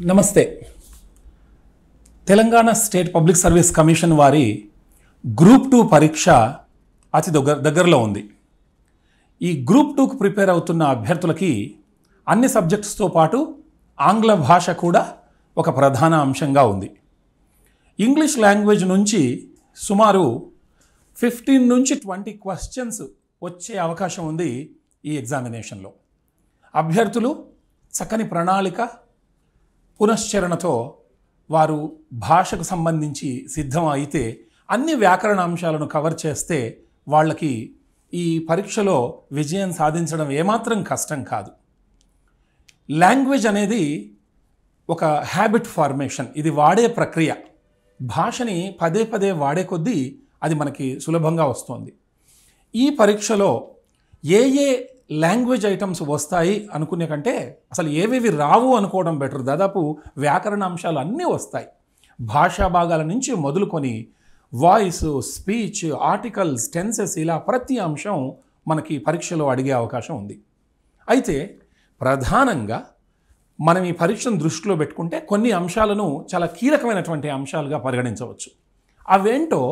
నమస్తే. Telangana state public service commission వారి group 2 పరీక్ష అతి దగ్గరలో ఉంది. ఈ గ్రూప్ 2కు ప్రిపేర్ అవుతున్న అభ్యర్థులకి అన్ని సబ్జెక్ట్స్తో పాటు ఆంగ్ల భాష కూడా ఒక ప్రధాన అంశంగా ఉంది. ఇంగ్లీష్ లాంగ్వేజ్ నుంచి సుమారు 15 నుంచి 20 క్వశ్చన్స్ వచ్చే అవకాశం ఉంది ఈ ఎగ్జామినేషన్లో. అభ్యర్థులు చక్కని ప్రణాళిక పునశ్చరణతో వారు భాషకు సంబంధించి సిద్ధం అయితే అన్ని వ్యాకరణ అంశాలను కవర్ చేస్తే వాళ్ళకి ఈ పరీక్షలో విజయం సాధించడం ఏమాత్రం కష్టం కాదు. లాంగ్వేజ్ అనేది ఒక హ్యాబిట్ ఫార్మేషన్, ఇది వాడే ప్రక్రియ. భాషని పదే పదే వాడే కొద్దీ అది మనకి సులభంగా వస్తుంది. ఈ పరీక్షలో ఏ లాంగ్వేజ్ ఐటమ్స్ వస్తాయి అనుకునే కంటే అసలు ఏవేవి రావు అనుకోవడం బెటర్. దాదాపు వ్యాకరణ అంశాలు అన్నీ వస్తాయి. భాషా భాగాల నుంచి మొదలుకొని వాయిస్, స్పీచ్, ఆర్టికల్స్, టెన్సెస్, ఇలా ప్రతి అంశం మనకి పరీక్షలో అడిగే అవకాశం ఉంది. అయితే ప్రధానంగా మనం ఈ పరీక్షను దృష్టిలో పెట్టుకుంటే కొన్ని అంశాలను చాలా కీలకమైనటువంటి అంశాలుగా పరిగణించవచ్చు. అవేంటో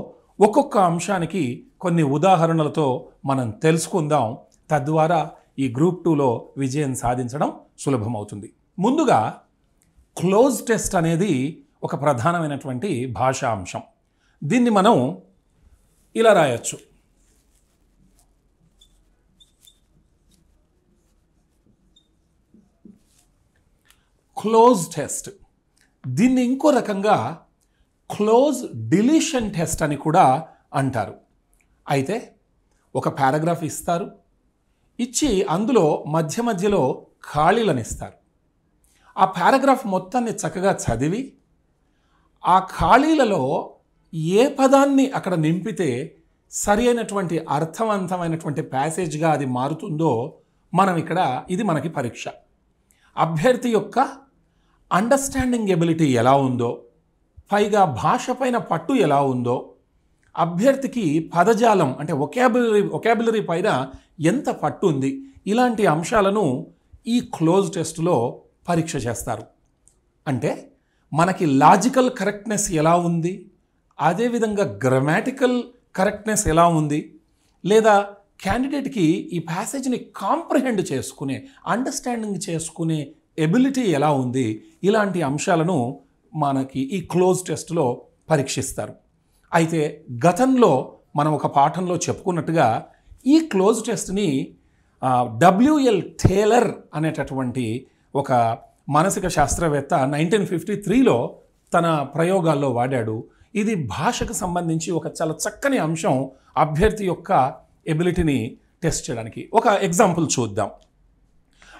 ఒక్కొక్క అంశానికి కొన్ని ఉదాహరణలతో మనం తెలుసుకుందాం. తద్వారా ఈ గ్రూప్ 2లో విజయం సాధించడం సులభమవుతుంది. ముందుగా క్లోజ్ టెస్ట్ అనేది ఒక ప్రధానమైనటువంటి భాషా అంశం. దీన్ని మనం ఇలా రాయొచ్చు: క్లోజ్ టెస్ట్. దీన్ని ఇంకో రకంగా క్లోజ్ డిలీషన్ టెస్ట్ అని కూడా అంటారు. అయితే ఒక పారాగ్రాఫ్ ఇస్తారు, ఇచ్చి అందులో మధ్య మధ్యలో ఖాళీలను ఇస్తారు. ఆ పారాగ్రాఫ్ మొత్తాన్ని చక్కగా చదివి ఆ ఖాళీలలో ఏ పదాన్ని అక్కడ నింపితే సరి అయినటువంటి అర్థవంతమైనటువంటి ప్యాసేజ్గా అది మారుతుందో ఇది మనకి పరీక్ష. అభ్యర్థి యొక్క అండర్స్టాండింగ్ ఎబిలిటీ ఎలా ఉందో, పైగా భాష పైన పట్టు ఎలా ఉందో, అభ్యర్థికి పదజాలం అంటే ఒకాబులరీ పైన ఎంత పట్టు ఉంది, ఇలాంటి అంశాలను ఈ క్లోజ్ టెస్ట్లో పరీక్ష చేస్తారు. అంటే మనకి లాజికల్ కరెక్ట్నెస్ ఎలా ఉంది, అదేవిధంగా గ్రామాటికల్ కరెక్ట్నెస్ ఎలా ఉంది, లేదా క్యాండిడేట్కి ఈ ప్యాసేజ్ని కాంప్రహెండ్ చేసుకునే, అండర్స్టాండింగ్ చేసుకునే ఎబిలిటీ ఎలా ఉంది, ఇలాంటి అంశాలను మనకి ఈ క్లోజ్ టెస్ట్లో పరీక్షిస్తారు. అయితే గతంలో మనం ఒక పాఠంలో చెప్పుకున్నట్టుగా ఈ క్లోజ్ టెస్ట్ని WL టేలర్ అనేటటువంటి ఒక మానసిక శాస్త్రవేత్త 1953లో తన ప్రయోగాల్లో వాడాడు. ఇది భాషకు సంబంధించి ఒక చాలా చక్కని అంశం, అభ్యర్థి యొక్క ఎబిలిటీని టెస్ట్ చేయడానికి. ఒక ఎగ్జాంపుల్ చూద్దాం.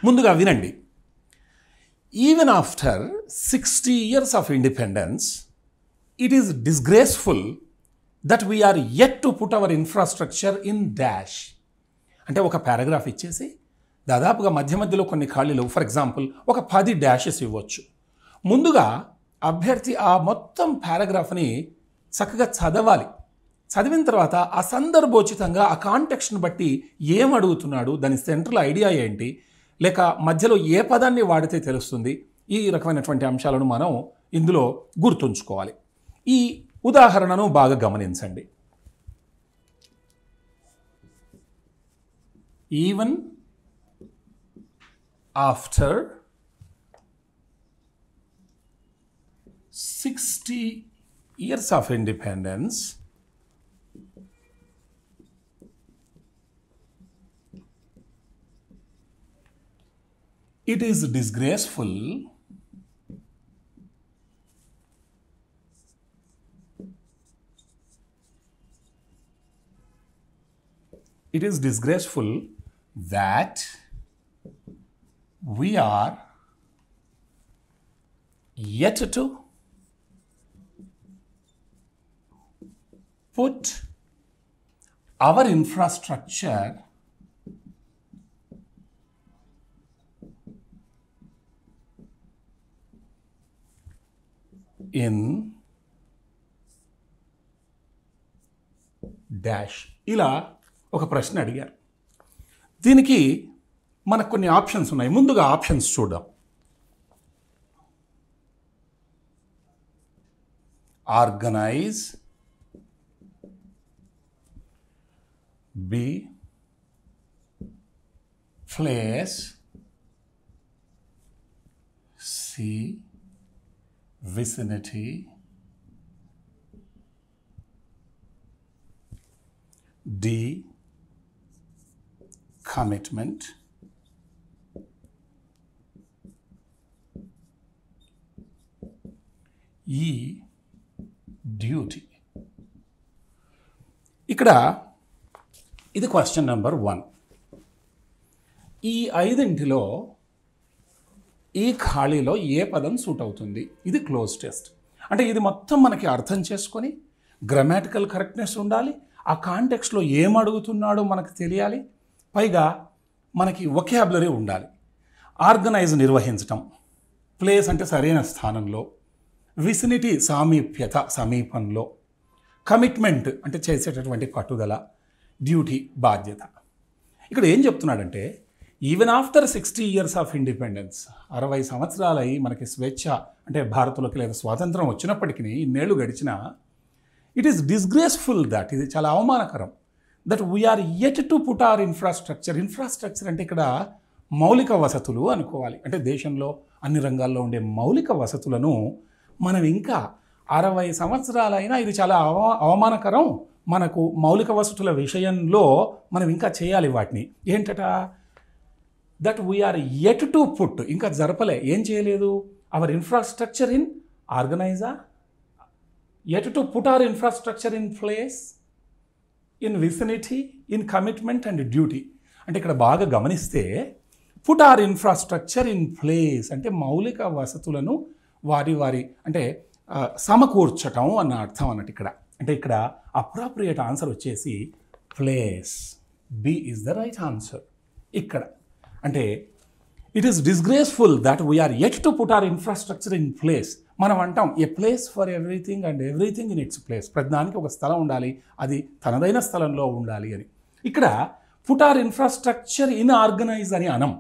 ముందుగా వినండి. Even after 60 years of independence, it is disgraceful that we are yet to put our infrastructure in dash. అంటే ఒక పారాగ్రాఫ్ ఇచ్చేసి దాదాపుగా మధ్య మధ్యలో కొన్ని ఖాళీలు, ఫర్ ఎగ్జాంపుల్ ఒక 10 డాషెస్ ఇవ్వచ్చు. ముందుగా అభ్యర్థి ఆ మొత్తం పారాగ్రాఫ్ని చక్కగా చదవాలి. చదివిన తర్వాత ఆ సందర్భోచితంగా ఆ కాంటెక్స్ట్ని బట్టి ఏం అడుగుతున్నాడు, దాని సెంట్రల్ ఐడియా ఏంటి, లేక మధ్యలో ఏ పదాన్ని వాడితే తెలుస్తుంది, ఈ రకమైనటువంటి అంశాలను మనం ఇందులో గుర్తుంచుకోవాలి. ఈ ఉదాహరణను బాగా గమనించండి. Even after 60 years of independence, it is disgraceful that we are yet to put our infrastructure in dash. ఇలా ఒక ప్రశ్న అడిగారు. దీనికి మనకు కొన్ని ఆప్షన్స్ ఉన్నాయి. ముందుగా ఆప్షన్స్ చూద్దాం. Organize, B place, C vicinity, D commitment, E duty. ఇక్కడ ఇది క్వశ్చన్ నెంబర్ 1. ఈ 5 ఈ ఖాళీలో ఏ పదం సూట్ అవుతుంది? ఇది క్లోజ్ టెస్ట్. అంటే ఇది మొత్తం మనకి అర్థం చేసుకొని గ్రామాటికల్ కరెక్ట్నెస్ ఉండాలి, ఆ కాంటెక్స్ట్లో ఏం అడుగుతున్నాడో మనకు తెలియాలి, పైగా మనకి వొకాబులరీ ఉండాలి. ఆర్గనైజ్ నిర్వహించటం, ప్లేస్ అంటే సరైన స్థానంలో, విసినిటీ సామీప్యత సమీపంలో, కమిట్మెంట్ అంటే చేసేటటువంటి పట్టుదల, డ్యూటీ బాధ్యత. ఇక్కడ ఏం చెప్తున్నాడంటే even after 60 years of independence, 60 సంవత్సరాలై మనకి స్వేచ్ఛ అంటే భారత్లోకి లేదా స్వాతంత్రం వచ్చినప్పటికీ ఇన్నేళ్ళు గడిచినా ఇట్ ఈస్ డిస్గ్రేస్ఫుల్ దట్, ఇది చాలా అవమానకరం, that we're yet to put our infrastructure. Infrastructure అంటే ఇక్కడ మౌలిక వసతులు అనుకోవాలి. అంటే దేశంలో అన్ని రంగాల్లో ఉండే మౌలిక వసతులను మనం ఇంకా 60 సంవత్సరాలైనా ఇది చాలా అవమానకరం, మనకు మౌలిక వసతుల విషయంలో మనం ఇంకా చేయాలి వాటిని. ఏంటట? That we're yet to put, ఇంకా జరపలే, ఏం చేయలేదు, our infrastructure in organisation, yet to put our infrastructure in place, in vicinity, in commitment and duty. అంటే ఇక్కడ బాగా గమనిస్తే put our infrastructure in place అంటే మౌలిక వసతులను వారి అంటే సమకూర్చటం అన్న అర్థం అన్నట్టు ఇక్కడ. అంటే ఇక్కడ అప్రాప్రియేట్ ఆన్సర్ వచ్చేసి place, B is the right answer. ఇక్కడ అంటే it is disgraceful that we're yet to put our infrastructure in place. మనం అంటాం a place for everything and everything in its place. ప్రతిదానికి ఒక స్థలం ఉండాలి, అది తనదైన స్థలంలో ఉండాలి అని. ఇక్కడ put our infrastructure in organise అని అనం.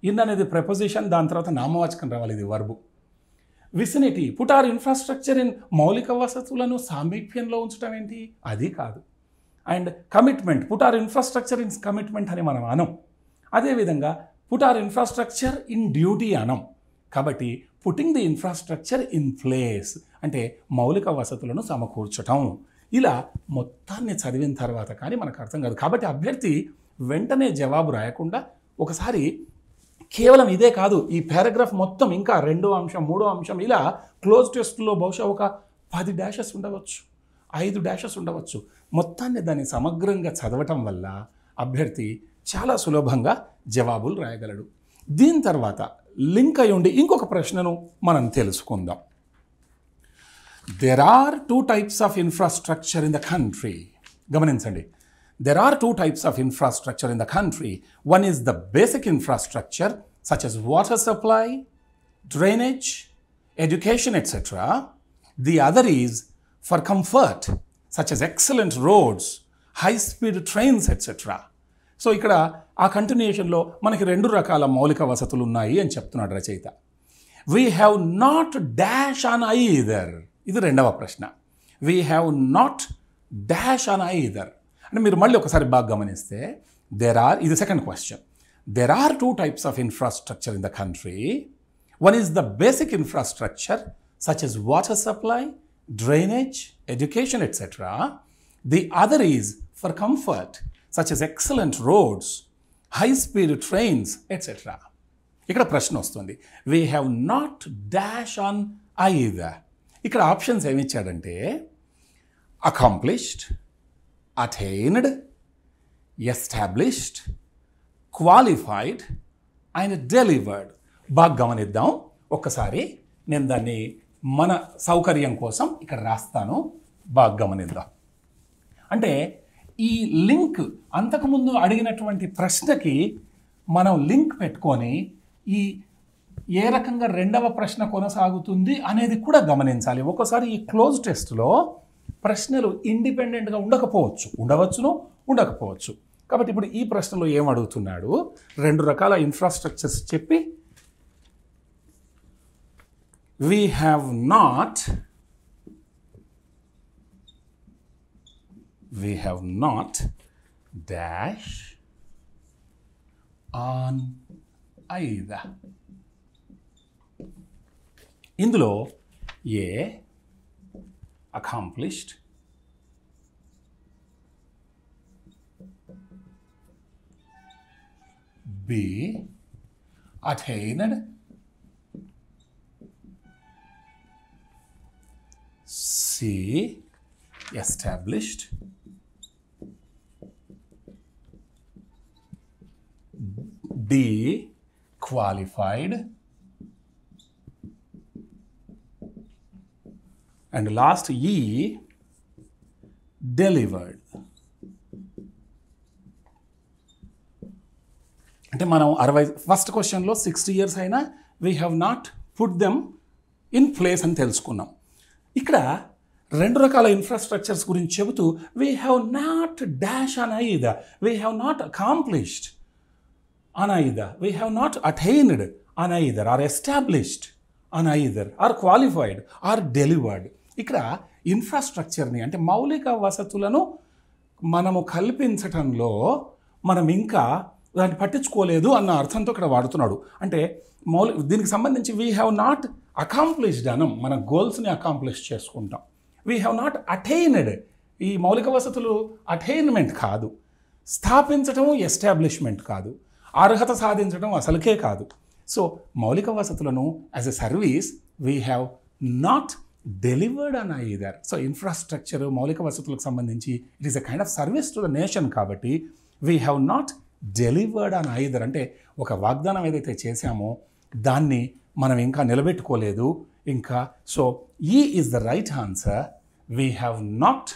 ఇన్ అనేది ప్రెపోజిషన్, దాని తర్వాత నామవాచకం రావాలి, ఇది verb. Vicinity, put our infrastructure in మౌలిక వసతులను సామీప్యంలో ఉంచడం ఏంటి? అది కాదు. And commitment, put our infrastructure in commitment అని మనం అనం. అదేవిధంగా put our infrastructure in duty అనం. కాబట్టి putting the infrastructure in place అంటే మౌలిక వసతులను సమకూర్చటం. ఇలా మొత్తాన్ని చదివిన తర్వాత కానీ మనకు అర్థం కాదు. కాబట్టి అభ్యర్థి వెంటనే జవాబు రాయకుండా ఒకసారి కేవలం ఇదే కాదు, ఈ పారాగ్రాఫ్ మొత్తం ఇంకా 2వ అంశం 3వ అంశం ఇలా క్లోజ్ టెస్ట్లో బహుశా ఒక 10 డాషెస్ ఉండవచ్చు, 5 డాషెస్ ఉండవచ్చు. మొత్తాన్ని దాన్ని సమగ్రంగా చదవటం వల్ల అభ్యర్థి చాలా సులభంగా జవాబులు రాయగలడు. దీని తర్వాత లింక్ అయి ఉండి ఇంకొక ప్రశ్నను మనం తెలుసుకుందాం. There are 2 types of infrastructure in the country. గమనించండి, there are 2 types of infrastructure in the country. One is the basic infrastructure such as water supply, drainage, education, etc. The other is for comfort such as excellent roads, high-speed trains, etc. So ఇక్కడ ఆ కంటిన్యూషన్లో మనకి 2 రకాల మౌలిక వసతులు ఉన్నాయి అని చెప్తున్నాడు రచయిత. We have not dash on either. ఇది 2వ ప్రశ్న. We have not dash on either. అంటే మీరు మళ్ళీ ఒకసారి బాగా గమనిస్తే ఇది 2nd question. There are 2 types of infrastructure in the country. One is the basic infrastructure such as water supply, drainage, education, etc. The other is for comfort such as excellent roads, high-speed trains, etc. ఇక్కడ ప్రశ్న వస్తుంది, we have not dash on either. ఇక్కడ options ఏమి ఇచ్చాడంటే accomplished, attained, established, qualified and delivered. బాగా గమనిద్దాం ఒక్కసారి. నేను దాన్ని మన సౌకర్యం కోసం ఇక్కడ రాస్తాను, బాగా గమనిద్దాం. అంటే ఈ లింక్ అంతకుముందు అడిగినటువంటి ప్రశ్నకి మనం లింక్ పెట్టుకొని ఈ ఏ రకంగా 2వ ప్రశ్న కొనసాగుతుంది అనేది కూడా గమనించాలి. ఒక్కోసారి ఈ క్లోజ్ టెస్ట్లో ప్రశ్నలు ఇండిపెండెంట్గా ఉండవచ్చును, ఉండకపోవచ్చు. కాబట్టి ఇప్పుడు ఈ ప్రశ్నలో ఏం అడుగుతున్నాడు, 2 రకాల ఇన్ఫ్రాస్ట్రక్చర్స్ చెప్పి we have not we have not dash on either. ఇందులో A accomplished, B attained, C established, D qualified, and last E delivered. అంటే మనం 60 ఫస్ట్ క్వశ్చన్లో 60 years అయినా we have not put them in place అని తెలుసుకున్నాం. ఇక్కడ 2 రకాల ఇన్ఫ్రాస్ట్రక్చర్స్ గురించి చెబుతూ we have not dash on either, we have not accomplished on either, we have not attained on either, or established on either, or qualified, or delivered. ఇక్కడ ఇన్ఫ్రాస్ట్రక్చర్ని అంటే మౌలిక వసతులను మనము కల్పించటంలో మనం ఇంకా దాన్ని పట్టించుకోలేదు అన్న అర్థంతో ఇక్కడ వాడుతున్నాడు. అంటే దీనికి సంబంధించి వీ హ్యావ్ నాట్ అకాంప్లిష్డ్ అనం, మన గోల్స్ని అకాంప్లిష్ చేసుకుంటాం. వీ హ్యావ్ నాట్ అటైన్డ్, ఈ మౌలిక వసతులు అటైన్మెంట్ కాదు, స్థాపించటం ఎస్టాబ్లిష్మెంట్ కాదు, అర్హత సాధించడం అసలుకే కాదు. సో మౌలిక వసతులను as a service we have not delivered on either. So infrastructure మౌలిక వసతులకు సంబంధించి it is a kind of service to the nation కాబట్టి we have not delivered on either అంటే ఒక వాగ్దానం ఏదైతే చేశామో దాన్ని మనం ఇంకా నిలబెట్టుకోలేదు ఇంకా. సో ఈ is the right answer, we have not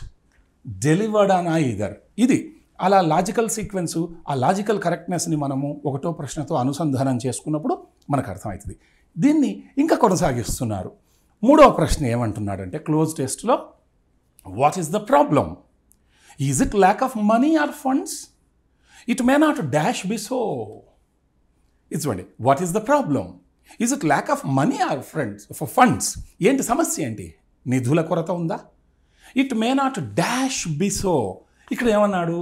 delivered on either. ఇది అలా లాజికల్ సీక్వెన్సు, ఆ లాజికల్ కరెక్ట్నెస్ని మనము ఒకటో ప్రశ్నతో అనుసంధానం చేసుకున్నప్పుడు మనకు అర్థమవుతుంది. దీన్ని ఇంకా కొనసాగిస్తున్నారు. 3వ ప్రశ్న ఏమంటున్నాడంటే క్లోజ్ టెస్ట్లో, what is the problem? Is it lack of money or funds? It may not dash be so. It's what is the problem? Is it lack of money or funds? ఏంటి సమస్య ఏంటి? నిధుల కొరత ఉందా? It may not dash be so. ఇక్కడ ఏమన్నాడు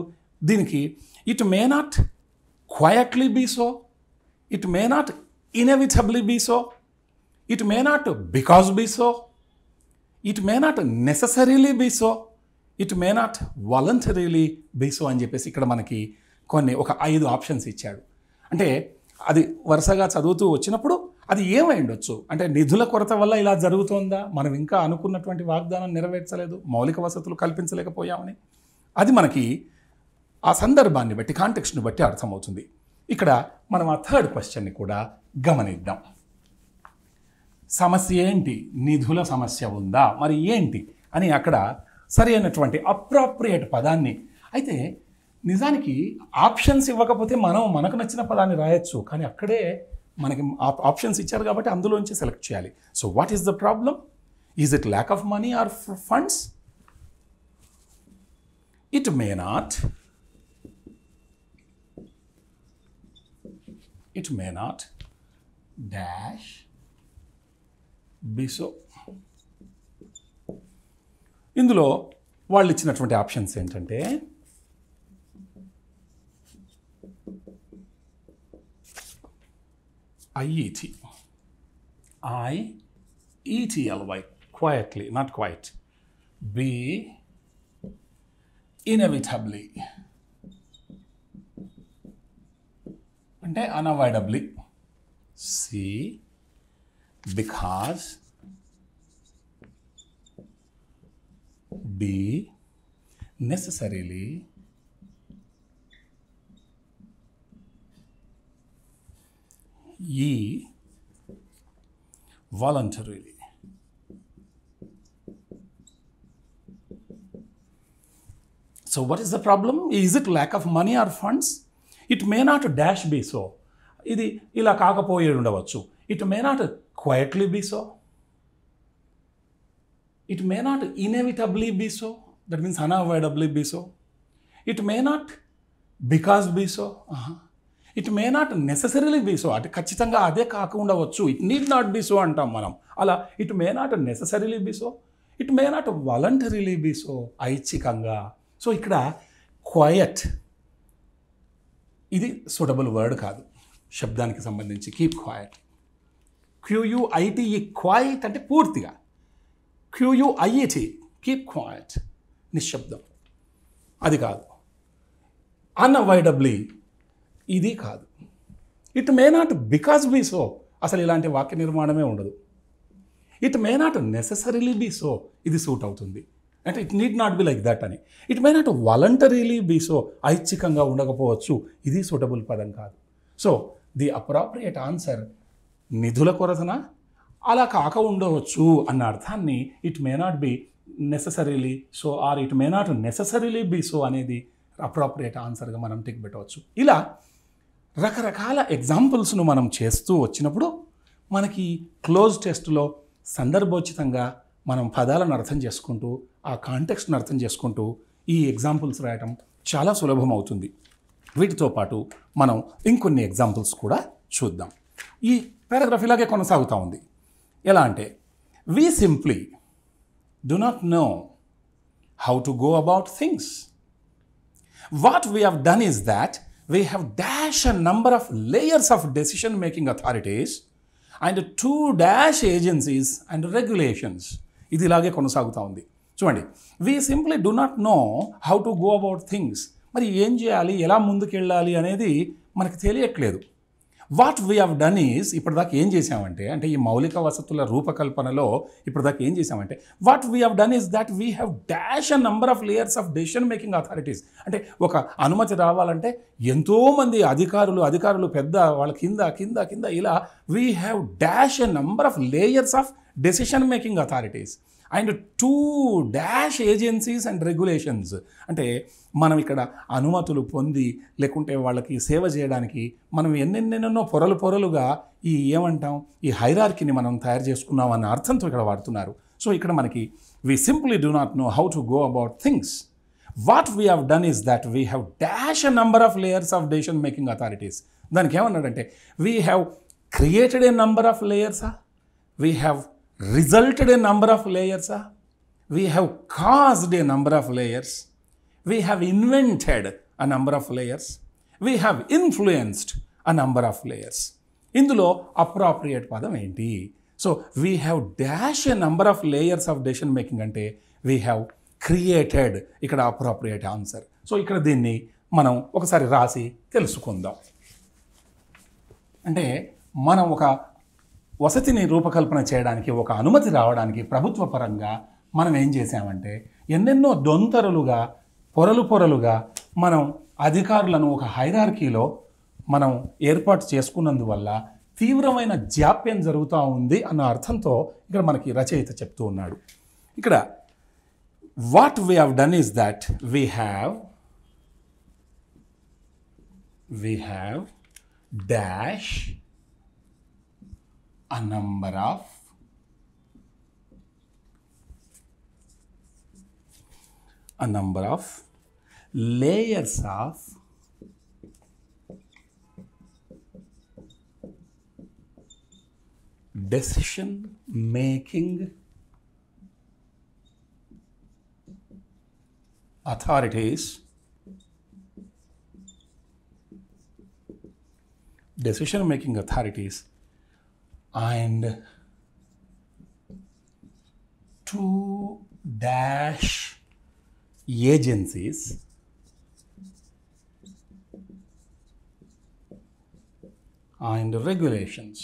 దీనికి? It may not quietly be so. It may not inevitably be so. It may not because be so. It may not necessarily be so. It may not voluntarily be so అని చెప్పేసి ఇక్కడ మనకి ఒక 5 options ఇచ్చాడు. అంటే అది వరుసగా చదువుతూ వచ్చినప్పుడు అది ఏమై ఉండొచ్చు అంటే నిధుల కొరత వల్ల ఇలా జరుగుతోందా, మనం ఇంకా అనుకున్నటువంటి వాగ్దానం నెరవేర్చలేదు, మౌలిక వసతులు కల్పించలేకపోయామని, అది మనకి ఆ సందర్భాన్ని బట్టి కాంటెక్స్ట్ని బట్టి అర్థమవుతుంది. ఇక్కడ మనం ఆ 3rd క్వశ్చన్ని కూడా గమనిద్దాం. సమస్య ఏంటి? నిధుల సమస్య ఉందా, మరి ఏంటి అని అక్కడ సరి అయినటువంటి అప్రాప్రియేట్ పదాన్ని, అయితే నిజానికి ఆప్షన్స్ ఇవ్వకపోతే మనకు నచ్చిన పదాన్ని రాయొచ్చు, కానీ అక్కడే మనకి ఆప్షన్స్ ఇచ్చారు కాబట్టి అందులోంచి సెలెక్ట్ చేయాలి. So what is the problem? Is it lack of money or funds? It may not dash be so. ఇందులో వాళ్ళు ఇచ్చినటువంటి ఆప్షన్స్ ఏంటంటే IETLY, quietly, not quite. B, inevitably, అంటే unavoidably. C, because. D, necessarily. E, voluntarily. So what is the problem? Is it lack of money or funds? It may not dash be so. ఇది ఇలా కాకపోయే ఉండవచ్చు. It may not quietly be so. It may not inevitably be so. That means unavoidably be so. It may not because be so. It may not necessarily be so, అంటే ఖచ్చితంగా అదే కాకుండా వచ్చు. It need not be so అంటాం మనం. అలా it may not necessarily be so, it may not voluntarily be so, ఐచ్ఛికంగా. So ఇక్కడ క్వయట్ ఇది సూటబుల్ వర్డ్ కాదు శబ్దానికి సంబంధించి. కీప్ క్వయట్, QUITE క్వైట్ అంటే పూర్తిగా, QUIET కీప్ క్వైట్ నిశ్శబ్దం, అది కాదు. అన్అవాయిడబ్లీ ఇది కాదు. It may not because be so, అసలు ఇలాంటి వాక్య నిర్మాణమే ఉండదు. It may not necessarily be so, ఇది సూట్ అవుతుంది. అంటే it need not be like that అని. It may not voluntarily be so, ఐచ్ఛికంగా ఉండకపోవచ్చు, ఇది సూటబుల్ పదం కాదు. సో ది అప్రాప్రియేట్ ఆన్సర్ నిధుల కొరతన అలా కాక ఉండవచ్చు అన్న అర్థాన్ని it may not be necessarily so or it may not necessarily be so అనేది అప్రాప్రియేట్ ఆన్సర్గా మనం టిక్ పెట్టవచ్చు. ఇలా రకరకాల ఎగ్జాంపుల్స్ను మనం చేస్తూ వచ్చినప్పుడు మనకి క్లోజ్ టెస్ట్లో సందర్భోచితంగా మనం పదాలను అర్థం చేసుకుంటూ ఆ కాంటెక్స్ట్ని అర్థం చేసుకుంటూ ఈ ఎగ్జాంపుల్స్ రాయటం చాలా సులభం అవుతుంది. వీటితో పాటు మనం ఇంకొన్ని ఎగ్జాంపుల్స్ కూడా చూద్దాం. ఈ పారాగ్రాఫ్ ఇలాగే కొనసాగుతూ ఉంది. ఎలా అంటే, we simply do not know how to go about things. What we have done is that we have dash a number of layers of decision making authorities and 2 dash agencies and regulations. ఇది ఇలాగే కొనసాగుతూ ఉంది. చూడండి, we simply do not know how to go about things. మరి ఏం చేయాలి, ఎలా ముందుకెళ్ళాలి అనేది మనకు తెలియట్లేదు. What we have done is, ఇప్పటిదాకా ఏం చేసామంటే, అంటే ఈ మౌలిక వసతుల రూపకల్పనలో ఇప్పటిదాకా ఏం చేసామంటే, what we have done is that we have dash a number of layers of decision making authorities. అంటే ఒక అనుమతి రావాలంటే ఎంతోమంది అధికారులు పెద్ద వాళ్ళ కింద ఇలా we have dash a number of layers of decision making authorities and 2 dash agencies and regulations. అంటే మనం ఇక్కడ అనుమతులు పొంది లేకుంటే వాళ్ళకి సేవ చేయడానికి మనం ఎన్నెన్నెన్నో పొరలుగా ఈ హైరార్కీని మనం తయారు చేసుకున్నాం అన్న అర్థంతో ఇక్కడ వాడుతున్నారు. సో ఇక్కడ మనకి we simply do not know how to go about things. What we have done is that we have dash a number of layers of decision making authorities. దానికి ఏమన్నాడంటే, we have created a number of లేయర్సా, we have resulted a number of layers, we have caused a number of layers, we have invented a number of layers, we have influenced a number of layers. ఇందులో appropriate పదం ఏంటి? So we have dash a number of layers of decision making అంటే we have created ఇక్కడ appropriate answer. So ఇక్కడ దీన్ని మనం ఒకసారి రాసి తెలుసుకుందాం. అంటే మనం ఒక వసతిని రూపకల్పన చేయడానికి, ఒక అనుమతి రావడానికి ప్రభుత్వ పరంగా మనం ఏం చేసామంటే, ఎన్నెన్నో దొంతరులుగా పొరలుగా మనం అధికారులను ఒక హైరార్కీలో మనం ఏర్పాటు చేసుకున్నందువల్ల తీవ్రమైన జాప్యం జరుగుతూ ఉంది అన్న అర్థంతో ఇక్కడ మనకి రచయిత చెప్తూ ఉన్నాడు. ఇక్కడ what we have done is that we have dash a number of layers of decision making authorities and 2 dash agencies and regulations.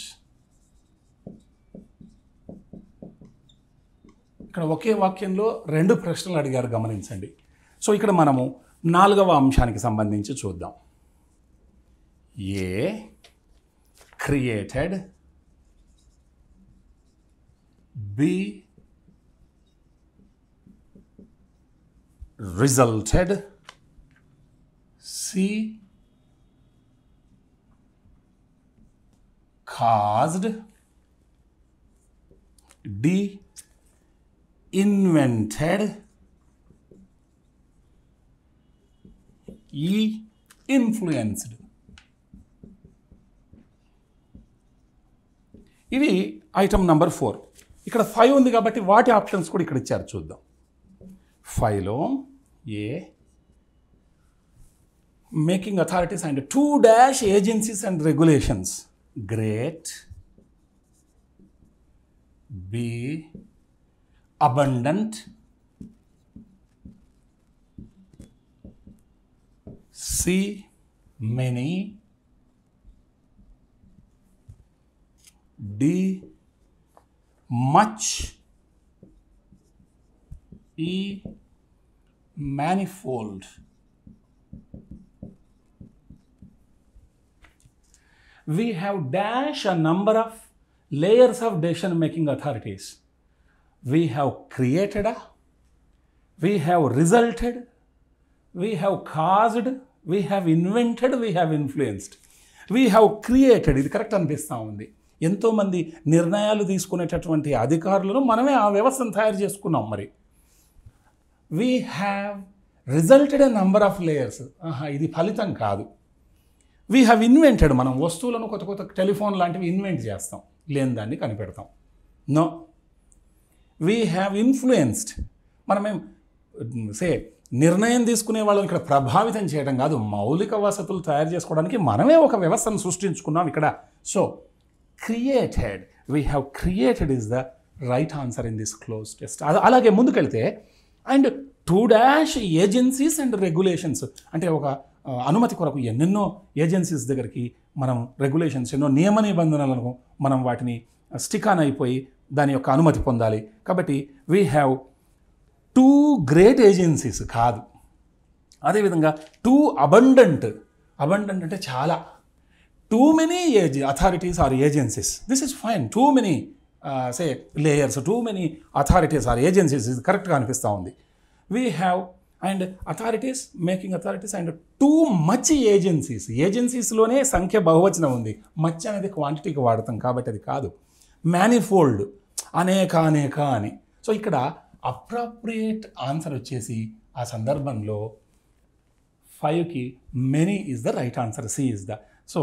ఇక్కడ ఒకే వాక్యంలో 2 ప్రశ్నలు అడిగారు, గమనించండి. సో ఇక్కడ మనము 4వ అంశానికి సంబంధించి చూద్దాం. A created, B resulted, C caused, D invented, E influenced. ఇది ఐటమ్ నంబర్ 4. ఇక్కడ 5 ఉంది కాబట్టి వాటి ఆప్షన్స్ కూడా ఇక్కడ ఇచ్చారు, చూద్దాం. 5లో ఏ making authorities and 2 agencies and regulations. Great. B, abundant. C, many. D, much. E, manifold. We have a number of layers of decision making authorities. We have created, we have resulted, we have caused, we have invented, we have influenced. We have created, ఇది correct అనిపిస్తూ ఉంది. ఎంతోమంది నిర్ణయాలు తీసుకునేటటువంటి అధికారులను మనమే ఆ వ్యవస్థను తయారు చేసుకున్నాం. మరి we have resulted a number of layers. ఇది ఫలితం కాదు. వీ హ్యావ్ ఇన్వెంటెడ్, మనం వస్తువులను కొత్త కొత్త టెలిఫోన్ లాంటివి ఇన్వెంట్ చేస్తాం, లేని దాన్ని కనిపెడతాం. నో. వీ హ్యావ్ ఇన్ఫ్లుయెన్స్డ్, మనమేం నిర్ణయం తీసుకునే వాళ్ళని ఇక్కడ ప్రభావితం చేయడం కాదు, మౌలిక వసతులు తయారు చేసుకోవడానికి మనమే ఒక వ్యవస్థను సృష్టించుకున్నాం ఇక్కడ. So created, we have created is the right answer in this cloze test. అలాగే ముందుకెళ్తే అండ్ 2 ఏజెన్సీస్ అండ్ రెగ్యులేషన్స్, అంటే ఒక అనుమతి కొరకు ఎన్నెన్నో ఏజెన్సీస్ దగ్గరికి మనం రెగ్యులేషన్స్, ఎన్నో నియమ నిబంధనలను మనం వాటిని స్టిక్ ఆన్ అయిపోయి దాని యొక్క అనుమతి పొందాలి. కాబట్టి వీ హ్యావ్ 2 గ్రేట్ ఏజెన్సీస్ కాదు. అదేవిధంగా 2 అబండెంట్ అంటే చాలా, too many authorities or agencies. This is fine. Too many layers, too many authorities or agencies is correct గా అనిపిస్తూ ఉంది. We have and authorities, making authorities and too much agencies. ఏజెన్సీస్లోనే సంఖ్య బహువచనం ఉంది, మచ్ అనేది క్వాంటిటీకి వాడతాం కాబట్టి అది కాదు. మ్యానిఫోల్డ్, అనేక అని. సో ఇక్కడ అప్రాప్రియేట్ ఆన్సర్ వచ్చేసి ఆ సందర్భంలో 5కి many is the right answer. C is the. So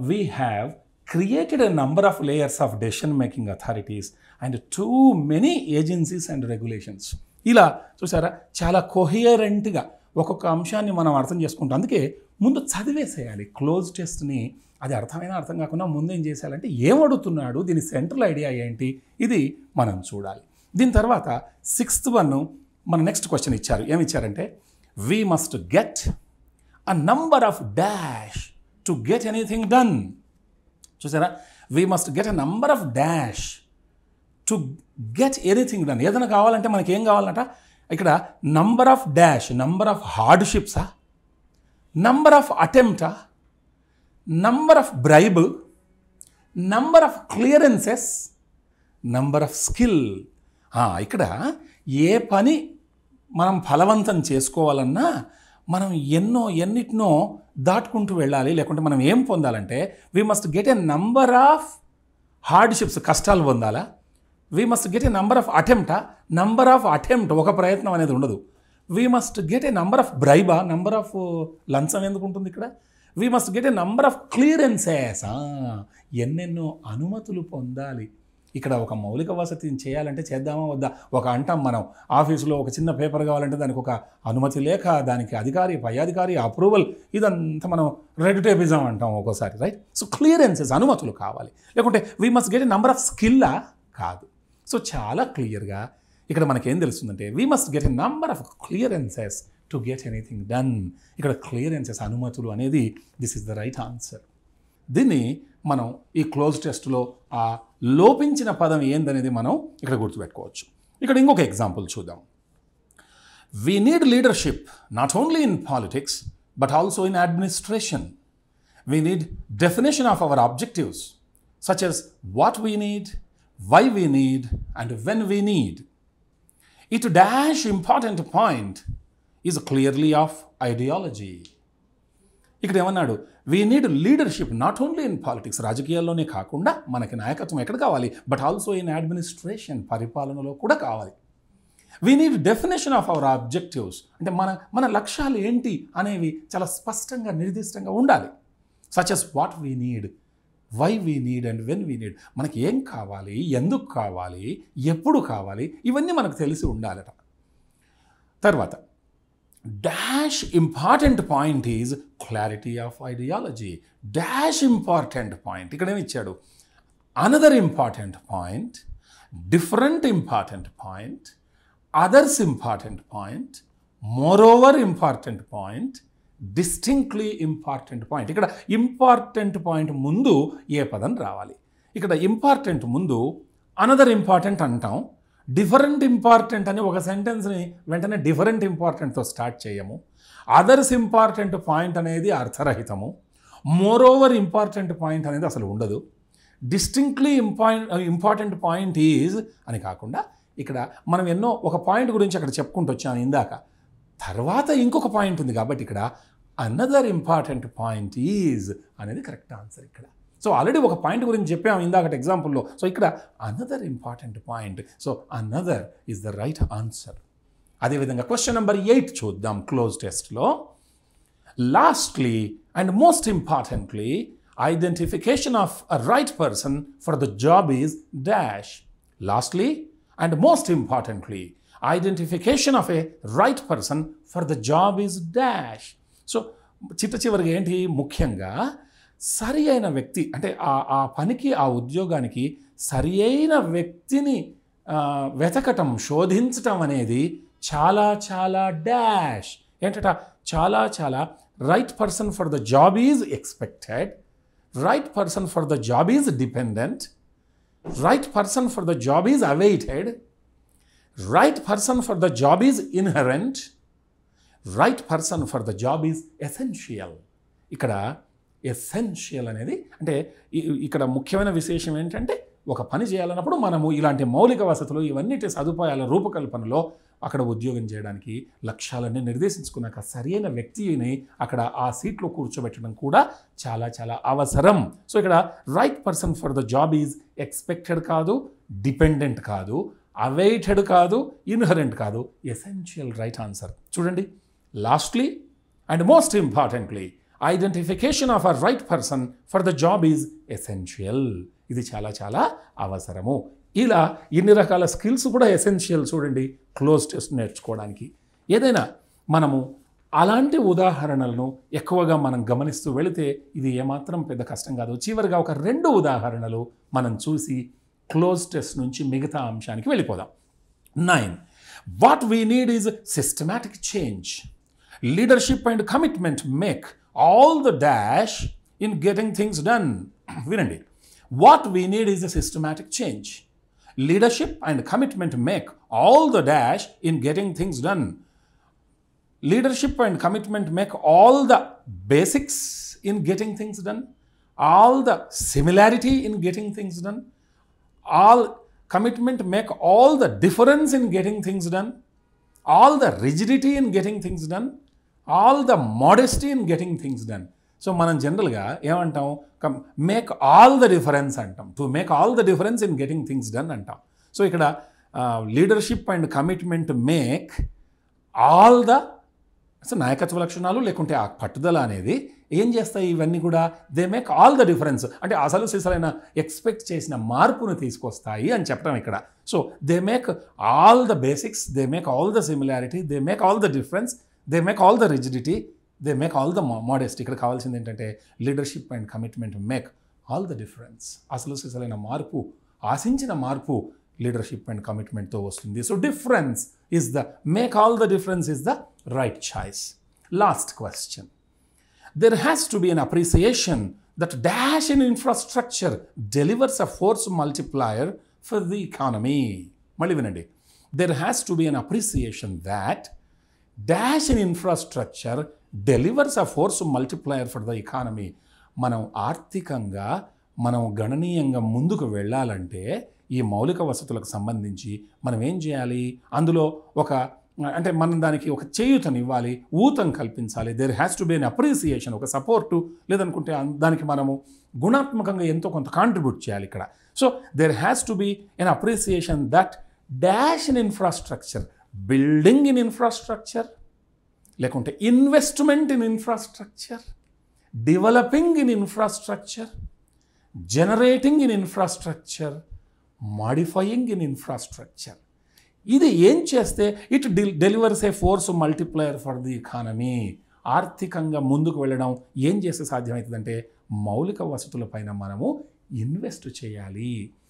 we have created a number of layers of decision making authorities and too many agencies and regulations. ఇలా చూసారా, చాలా కొహియరెంట్గా ఒక్కొక్క అంశాన్ని మనం అర్థం చేసుకుంటాం. అందుకే ముందు చదివేసేయాలి క్లోజ్ టెస్ట్ని. అది అర్థమైనా అర్థం కాకుండా ముందు ఏం చేసేయాలంటే ఏం అడుగుతున్నాడు, దీని సెంట్రల్ ఐడియా ఏంటి, ఇది మనం చూడాలి. దీని తర్వాత 6th one మన నెక్స్ట్ క్వశ్చన్ ఇచ్చారు. ఏమి ఇచ్చారంటే we must get a number of dash to get anything done. చూసారా, we must get a number of dash to get anything done. ఏదైనా కావాలంటే మనకి ఏం కావాలంట ఇక్కడ number of dash, number of హార్డ్షిప్సా, నంబర్ ఆఫ్ అటెంప్టా, number of bribe, number of clearances, number of skill. ఇక్కడ ఏ పని మనం ఫలవంతం చేసుకోవాలన్నా మనం ఎన్నిటినో దాటుకుంటూ వెళ్ళాలి. లేకుంటే మనం ఏం పొందాలంటే we must get a number of hardships, కష్టాలు పొందాలా. We must get a number of attempt, ఒక ప్రయత్నం అనేది ఉండదు. We must get a number of బ్రైబా, నంబర్ ఆఫ్ లంచం ఎందుకు ఉంటుంది ఇక్కడ. We must get a number of clearances, ఎన్నెన్నో అనుమతులు పొందాలి. ఇక్కడ ఒక మౌలిక వసతిని చేయాలంటే చేద్దామా వద్దా, ఒక అంటాం మనం ఆఫీసులో ఒక చిన్న పేపర్ కావాలంటే దానికి ఒక అనుమతి లేక, దానికి అధికారి, పై అధికారి అప్రూవల్, ఇదంతా మనం రెడ్ టేపిజం అంటాం ఒక్కోసారి, రైట్. సో క్లియరెన్సెస్, అనుమతులు కావాలి. లేకుంటే we must get a number of స్కిల్లా కాదు. సో చాలా క్లియర్గా ఇక్కడ మనకేం తెలుస్తుందంటే we must get a number of clearances to get anything done. ఇక్కడ క్లియరెన్సెస్, అనుమతులు అనేది this is the right answer. దీన్ని మనం ఈ క్లోజ్ టెస్ట్లో ఆ లోపించిన పదం ఏందనేది మనం ఇక్కడ గుర్తుపెట్టుకోవచ్చు. ఇక్కడ ఇంకొక ఎగ్జాంపుల్ చూద్దాం. We need leadership not only in politics but also in administration. We need definition of our objectives such as what we need, why we need and when we need. It dash important point is clearly of ideology. ఇక్కడ ఏమన్నాడు, we need leadership not only in politics, రాజకీయాల్లోనే కాకుండా మనకి నాయకత్వం ఎక్కడ కావాలి, but also in administration, పరిపాలనలో కూడా కావాలి. We need definition of our objectives, అంటే మన లక్ష్యాలు ఏంటి అనేవి చాలా స్పష్టంగా నిర్దిష్టంగా ఉండాలి. Such as what we need, why we need and when we need. మనకి ఏం కావాలి, ఎందుకు కావాలి, ఎప్పుడు కావాలి, ఇవన్నీ మనకు తెలిసి ఉండాలట. తర్వాత dash important point is clarity of ideology. Dash important point. ఇక్కడ ఏమి ఇచ్చాడు? Another important point, different important point, others important point, moreover important point, distinctly important point. ఇక్కడ ఇంపార్టెంట్ పాయింట్ ముందు ఏ పదం రావాలి? ఇక్కడ ఇంపార్టెంట్ ముందు అనదర్ ఇంపార్టెంట్ అంటాం. డిఫరెంట్ ఇంపార్టెంట్ అని ఒక సెంటెన్స్ని వెంటనే డిఫరెంట్ ఇంపార్టెంట్తో స్టార్ట్ చేయము. అదర్స్ ఇంపార్టెంట్ పాయింట్ అనేది అర్థరహితము. మోర్ ఓవర్ ఇంపార్టెంట్ పాయింట్ అనేది అసలు ఉండదు. డిస్టింక్ట్లీ ఇంపార్టెంట్ పాయింట్ ఈజ్ అని కాకుండా ఇక్కడ మనం ఎన్నో ఒక పాయింట్ గురించి అక్కడ చెప్పుకుంటూ వచ్చాము ఇందాక. తర్వాత ఇంకొక పాయింట్ ఉంది కాబట్టి ఇక్కడ అనదర్ ఇంపార్టెంట్ పాయింట్ ఈజ్ అనేది కరెక్ట్ ఆన్సర్ ఇక్కడ. సో ఆల్రెడీ ఒక పాయింట్ గురించి చెప్పాము ఇందాకటి ఎగ్జాంపుల్లో. సో ఇక్కడ another important point. So another is the right answer. అదేవిధంగా క్వశ్చన్ నెంబర్ 8 చూద్దాం క్లోజ్ టెస్ట్లో. Lastly and most importantly identification of a right person for the job is dash. Lastly and most importantly, identification of a right person for the job is dash. So చిట్ట చివరికి ఏంటి? ముఖ్యంగా సరి అయిన వ్యక్తి అంటే ఆ పనికి ఆ ఉద్యోగానికి సరి అయిన వ్యక్తిని వెతకటం శోధించటం అనేది చాలా చాలా డాష్ ఏంటట చాలా చాలా right person for the job is expected, right person for the job is dependent, right person for the job is awaited, right person for the job is inherent, right person for the job is essential. ఇక్కడ essential అనేది అంటే ఇక్కడ ముఖ్యమైన విశేషం ఏంటంటే ఒక పని చేయాలన్నప్పుడు మనము ఇలాంటి మౌలిక వసతులు ఇవన్నిటి సదుపాయాల రూపకల్పనలో అక్కడ ఉద్యోగం చేయడానికి లక్ష్యాలన్నీ నిర్దేశించుకున్నాక సరైన వ్యక్తిని అక్కడ ఆ సీట్లో కూర్చోబెట్టడం కూడా చాలా చాలా అవసరం. సో ఇక్కడ right person for the job is expected కాదు, డిపెండెంట్ కాదు, అవైటెడ్ కాదు, ఇన్హరెంట్ కాదు, ఎసెన్షియల్ రైట్ ఆన్సర్. చూడండి, lastly and most importantly identification of a right person for the job is essential. ఇది చాలా చాలా అవసరము. ఇలా ఇన్ని రకాల స్కిల్స్ కూడా ఎసెన్షియల్ చూడండి క్లోజ్ టెస్ట్ నేర్చుకోవడానికి. ఏదైనా మనము అలాంటి ఉదాహరణలను ఎక్కువగా మనం గమనిస్తూ వెళితే ఇది ఏమాత్రం పెద్ద కష్టం కాదు. చివరిగా ఒక 2 ఉదాహరణలు మనం చూసి క్లోజ్ టెస్ట్ నుంచి మిగతా అంశానికి వెళ్ళిపోదాం. 9. What we need is systematic change. Leadership and commitment make all the dash in getting things done. వినండి, what we need is a systematic change. Leadership and commitment make all the dash in getting things done. Leadership and commitment make all the basics in getting things done, all the similarity in getting things done, all commitment make all the difference in getting things done, all the rigidity in getting things done, all the modesty in getting things done. So మనం జనరల్గా ఏమంటాం? Make all the difference అంటాం. To make all the difference in getting things done అంటాం. So ఇక్కడ leadership and commitment make all the నాయకత్వ లక్షణాలు లేకుంటే ఆ పట్టుదల అనేది ఏం చేస్తాయి? ఇవన్నీ కూడా they make all the difference అంటే అసలు సిసలైన ఎక్స్పెక్ట్ చేసిన మార్పును తీసుకొస్తాయి అని చెప్పడం ఇక్కడ. So they make all the basics, they make all the similarity, they make all the difference, they make all the rigidity, they make all the modest. ఇక్కడ కావాల్సింది ఏంటంటే leadership and commitment make all the difference. అసలు సిసలైన మార్పు, ఆశించిన మార్పు leadership and కమిట్మెంట్తో వస్తుంది. So difference is the make all the difference is the right choice. Last question. There has to be an appreciation that dash in infrastructure delivers a force multiplier for the economy. మళ్ళీ వినండి, there has to be an appreciation that dash in infrastructure delivers a force multiplier for the economy. మనం ఆర్థికంగా మనం గణనీయంగా ముందుకు వెళ్ళాలంటే ఈ మౌలిక వసతులకు సంబంధించి మనం ఏం చేయాలి? అందులో ఒక అంటే మనం దానికి ఒక చేయూతనివ్వాలి, ఊతం కల్పించాలి. There has to be an appreciation, ఒక సపోర్టు, లేదనుకుంటే దానికి మనము గుణాత్మకంగా ఎంతో కొంత కాంట్రిబ్యూట్ చేయాలి ఇక్కడ. So there has to be an appreciation that dash in infrastructure, building in infrastructure, లేకుంటే investment in infrastructure, developing in infrastructure, generating in infrastructure, modifying in infrastructure. ఇది ఏం చేస్తే it delivers a force multiplier for the economy. ఆర్థికంగా ముందుకు వెళ్ళడం ఏం చేస్తే సాధ్యమవుతుందంటే మౌలిక వసతులపైన మనము ఇన్వెస్ట్ చేయాలి,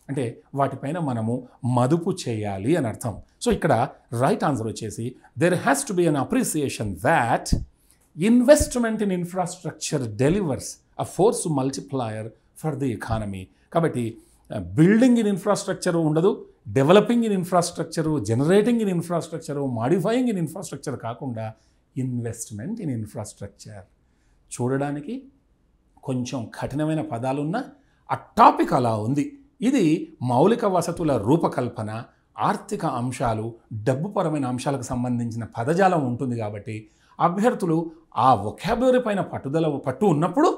అంటే వాటిపైన మనము మదుపు చేయాలి అని అర్థం. సో ఇక్కడ రైట్ ఆన్సర్ వచ్చేసి there has to be an appreciation that investment in infrastructure delivers a force multiplier for the economy. కాబట్టి బిల్డింగ్ ఇన్ ఇన్ఫ్రాస్ట్రక్చర్ ఉండదు, developing in infrastructure, generating in infrastructure, modifying in infrastructure కాకుండా investment in infrastructure. చూడడానికి కొంచెం కఠినమైన పదాలున్న ఆ topic అలా ఉంది. ఇది మౌలిక వసతుల రూపకల్పన, ఆర్థిక అంశాలు, డబ్బుపరమైన అంశాలకు సంబంధించిన పదజాలం ఉంటుంది. కాబట్టి అభ్యర్థులు ఆ వొకాబులరీ పైన పట్టు ఉన్నప్పుడు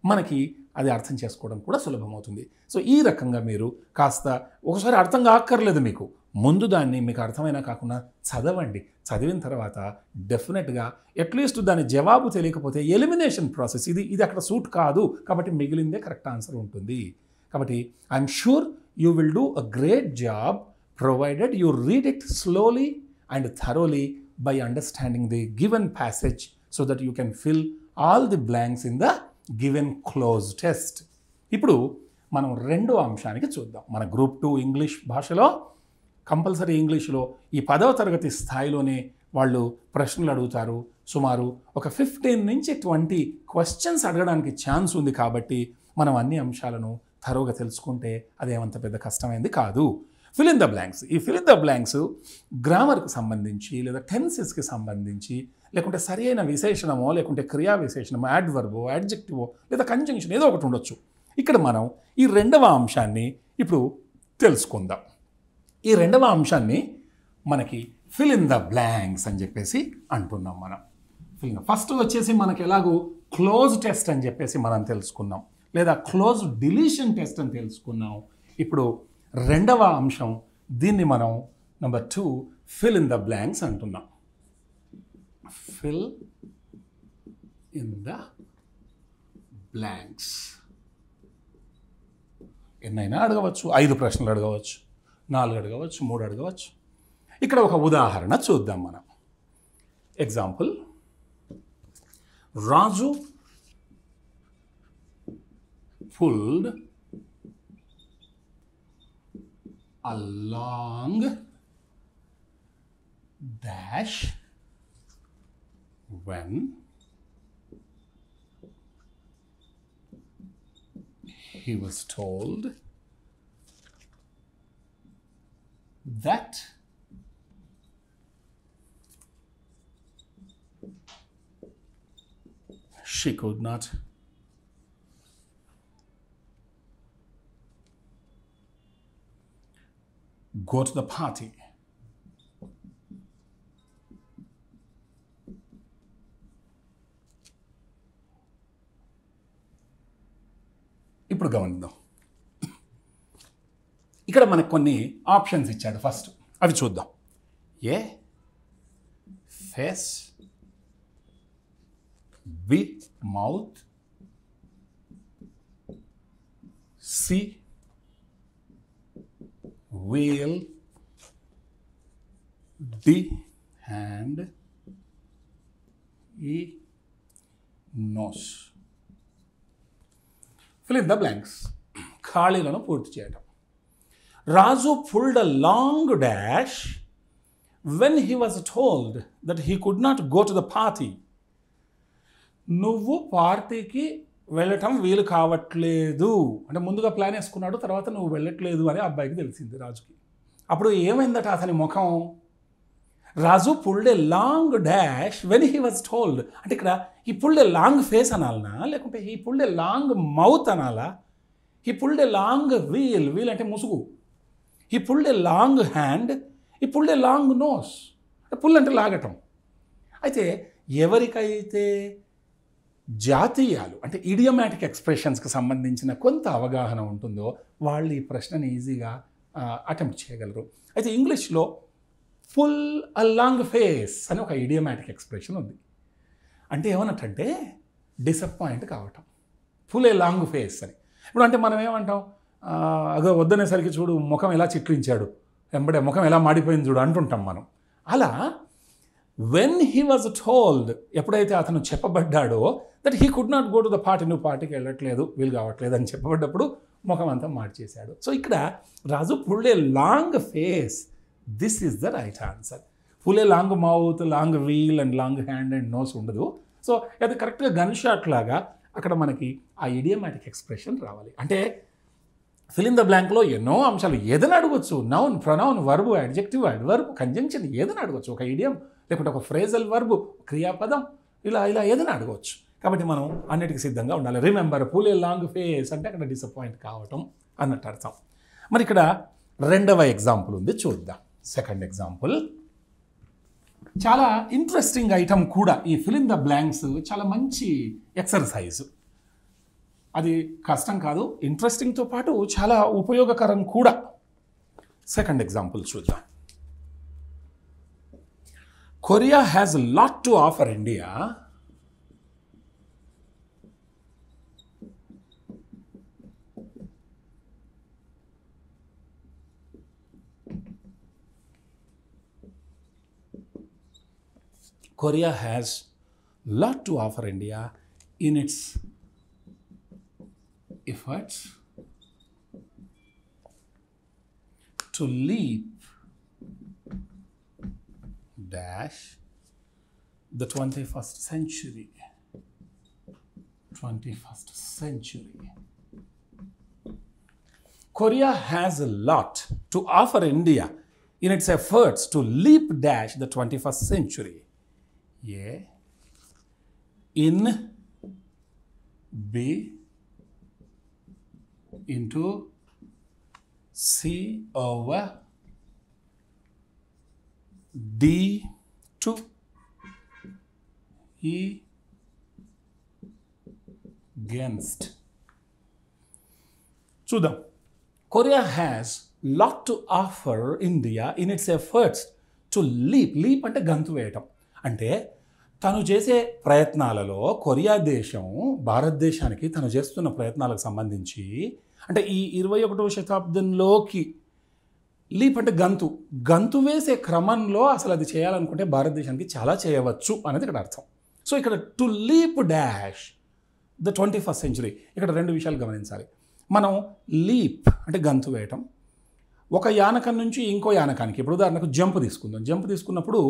మనకి అది అర్థం చేసుకోవడం కూడా సులభమవుతుంది. సో ఈ రకంగా మీరు కాస్త ఒకసారి అర్థం కాక్కర్లేదు, మీకు ముందు దాన్ని మీకు అర్థమైనా కాకుండా చదవండి. చదివిన తర్వాత డెఫినెట్గా అట్లీస్ట్ దాని జవాబు తెలియకపోతే ఎలిమినేషన్ ప్రాసెస్ ఇది అక్కడ సూట్ కాదు, కాబట్టి మిగిలిందే కరెక్ట్ ఆన్సర్ ఉంటుంది. కాబట్టి I'm sure you will do a great job provided you read it slowly and thoroughly by understanding the given passage so that you can fill all the blanks in the given cloze test. ఇప్పుడు మనం రెండో అంశానికి చూద్దాం. మన group 2 English భాషలో compulsory ఇంగ్లీష్లో ఈ 10వ తరగతి స్థాయిలోనే వాళ్ళు ప్రశ్నలు అడుగుతారు. సుమారు ఒక 15 నుంచి 20 క్వశ్చన్స్ అడగడానికి ఛాన్స్ ఉంది. కాబట్టి మనం అన్ని అంశాలను థరోగా తెలుసుకుంటే అదేమంత పెద్ద కష్టమైంది కాదు. Fill in the blanks. ఈ ఫిల్ ఇన్ ద బ్లాంక్స్ గ్రామర్కి సంబంధించి లేదా టెన్సెస్కి సంబంధించి, లేకుంటే సరి అయిన విశేషణమో లేకుంటే క్రియా విశేషణమో, యాడ్వర్బో, యాడ్జెక్టివో లేదా కంజంక్షన్ ఏదో ఒకటి ఉండొచ్చు. ఇక్కడ మనం ఈ రెండవ అంశాన్ని ఇప్పుడు తెలుసుకుందాం. ఈ రెండవ అంశాన్ని మనకి ఫిల్ ఇన్ ద బ్లాంక్స్ అని చెప్పేసి అంటున్నాం మనం. ఫస్ట్ వచ్చేసి మనకి ఎలాగో క్లోజ్ టెస్ట్ అని చెప్పేసి మనం తెలుసుకున్నాం, లేదా క్లోజ్ డిలీషన్ టెస్ట్ అని తెలుసుకున్నాం. ఇప్పుడు రెండవ అంశం, దీన్ని మనం number 2 fill in the blanks అంటున్నాం. Fill in the blanks. ఎన్నైనా అడగవచ్చు, 5 ప్రశ్నలు అడగవచ్చు, 4 అడగవచ్చు, 3 అడగవచ్చు. ఇక్కడ ఒక ఉదాహరణ చూద్దాం మనం. Example, Raju pulled a long dash when he was told that she could not go to the party. ఇప్పుడు గమనిద్దాం. ఇక్కడ మనకు కొన్ని ఆప్షన్స్ ఇచ్చాడు. ఫస్ట్ అవి చూద్దాం. A face, B mouth, C wheel, D hand, E nose. Fill in the blanks. ఖాళీలను పూర్తి చేయడం. రాజు pulled a long dash when he was told that he could not go to the party. నువ్వు పార్టీకి వెళ్ళటం వీలు కావట్లేదు అంటే ముందుగా ప్లాన్ వేసుకున్నాడు, తర్వాత నువ్వు వెళ్ళట్లేదు అని అబ్బాయికి తెలిసింది రాజుకి. అప్పుడు ఏమైందట అతని ముఖం? Raju pulled a long dash when he was told. అంటే ఇక్కడ ఈ పుల్డ్ ఏ లాంగ్ ఫేస్ అనాలనా, లేకుంటే ఈ పుల్డ్ ఏ లాంగ్ మౌత్ అనాలా? ఈ pulled a long veil, veil అంటే ముసుగు. ఈ పుల్డ్ ఏ లాంగ్ హ్యాండ్, ఈ pulled a long nose. Pull అంటే లాగటం. అయితే ఎవరికైతే జాతీయాలు అంటే ఇడియోమాటిక్ ఎక్స్ప్రెషన్స్కి సంబంధించిన కొంత అవగాహన ఉంటుందో వాళ్ళు ఈ ప్రశ్నని ఈజీగా అటెంప్ట్ చేయగలరు. అయితే ఇంగ్లీష్లో ఫుల్ అ లాంగ్ ఫేస్ అని ఒక ఇడియోమాటిక్ ఎక్స్ప్రెషన్ ఉంది. అంటే ఏమన్నట్టంటే డిసప్పాయింట్ కావటం, ఫుల్ ఏ లాంగ్ ఫేస్ అని. ఇప్పుడు అంటే మనం ఏమంటాం, అదో వద్దనేసరికి చూడు ముఖం ఎలా చిట్లించాడు, వెంబడే ముఖం ఎలా మాడిపోయింది చూడు అంటుంటాం మనం. అలా వెన్ హీ వాజ్ టోల్డ్, ఎప్పుడైతే అతను చెప్పబడ్డాడో that he could not go to the party, నువ్వు పార్టీకి వెళ్ళట్లేదు, వీలు కావట్లేదు అని చెప్పబడ్డప్పుడు ముఖం అంతా మార్చేశాడు. సో ఇక్కడ Raju pulled a long face, this is the right answer. Pull a long mouth, long veil and long hand and nose ఉండదు. సో అది కరెక్ట్గా గన్ షాట్ లాగా అక్కడ మనకి ఆ ఇడియోమాటిక్ ఎక్స్ప్రెషన్ రావాలి. అంటే ఫిల్ ఇన్ ద బ్లాంక్లో ఎన్నో అంశాలు ఏదైనా అడగవచ్చు. Noun, pronoun, verb, adjective, adverb, conjunction ఏదైనా అడగవచ్చు. ఒక ఇడియం లేకుంటే ఒక ఫ్రేజల్ వర్బు, క్రియాపదం, ఇలా ఏదైనా అడగవచ్చు. కాబట్టి మనం అన్నిటికీ సిద్ధంగా ఉండాలి. Remember, pull a long face అంటే అక్కడ డిసప్పాయింట్ కావటం అన్నట్టు అర్థం. మరి ఇక్కడ రెండవ ఎగ్జాంపుల్ ఉంది, చూద్దాం. సెకండ్ ఎగ్జాంపుల్ చాలా ఇంట్రెస్టింగ్ ఐటమ్ కూడా. ఈ ఫిల్ ఇన్ ద బ్లాంక్స్ చాలా మంచి ఎక్సర్సైజ్. అది కష్టం కాదు, ఇంట్రెస్టింగ్తో పాటు చాలా ఉపయోగకరం కూడా. సెకండ్ ఎగ్జాంపుల్ చూద్దాం. Korea has lot to offer India. Korea has lot to offer India in its efforts to leap dash the 21st century. 21st century. Korea has a lot to offer India in its efforts to leap dash the 21st century. A, in, B, into, C over, D to, E against. చూద్దాం. Korea has lot to offer India in its efforts to leap. Leap అంటే గంతు వేయటం. అంటే తను చేసే ప్రయత్నాలలో Korea దేశం భారతదేశానికి తను చేస్తున్న ప్రయత్నాలకు సంబంధించి, అంటే ఈ 21వ శతాబ్దంలోకి లీప్ అంటే గంతు వేసే క్రమంలో అసలు అది చేయాలనుకుంటే భారతదేశానికి చాలా చేయవచ్చు అనేది ఇక్కడ అర్థం. సో ఇక్కడ to leap dash the 21st century, ఇక్కడ రెండు విషయాలు గమనించాలి. మనం లీప్ అంటే గంతు వేయటం, ఒక యానకం నుంచి ఇంకో యానకానికి, ఇప్పుడు ఉదాహరణకు జంప్ తీసుకుందాం. జంప్ తీసుకున్నప్పుడు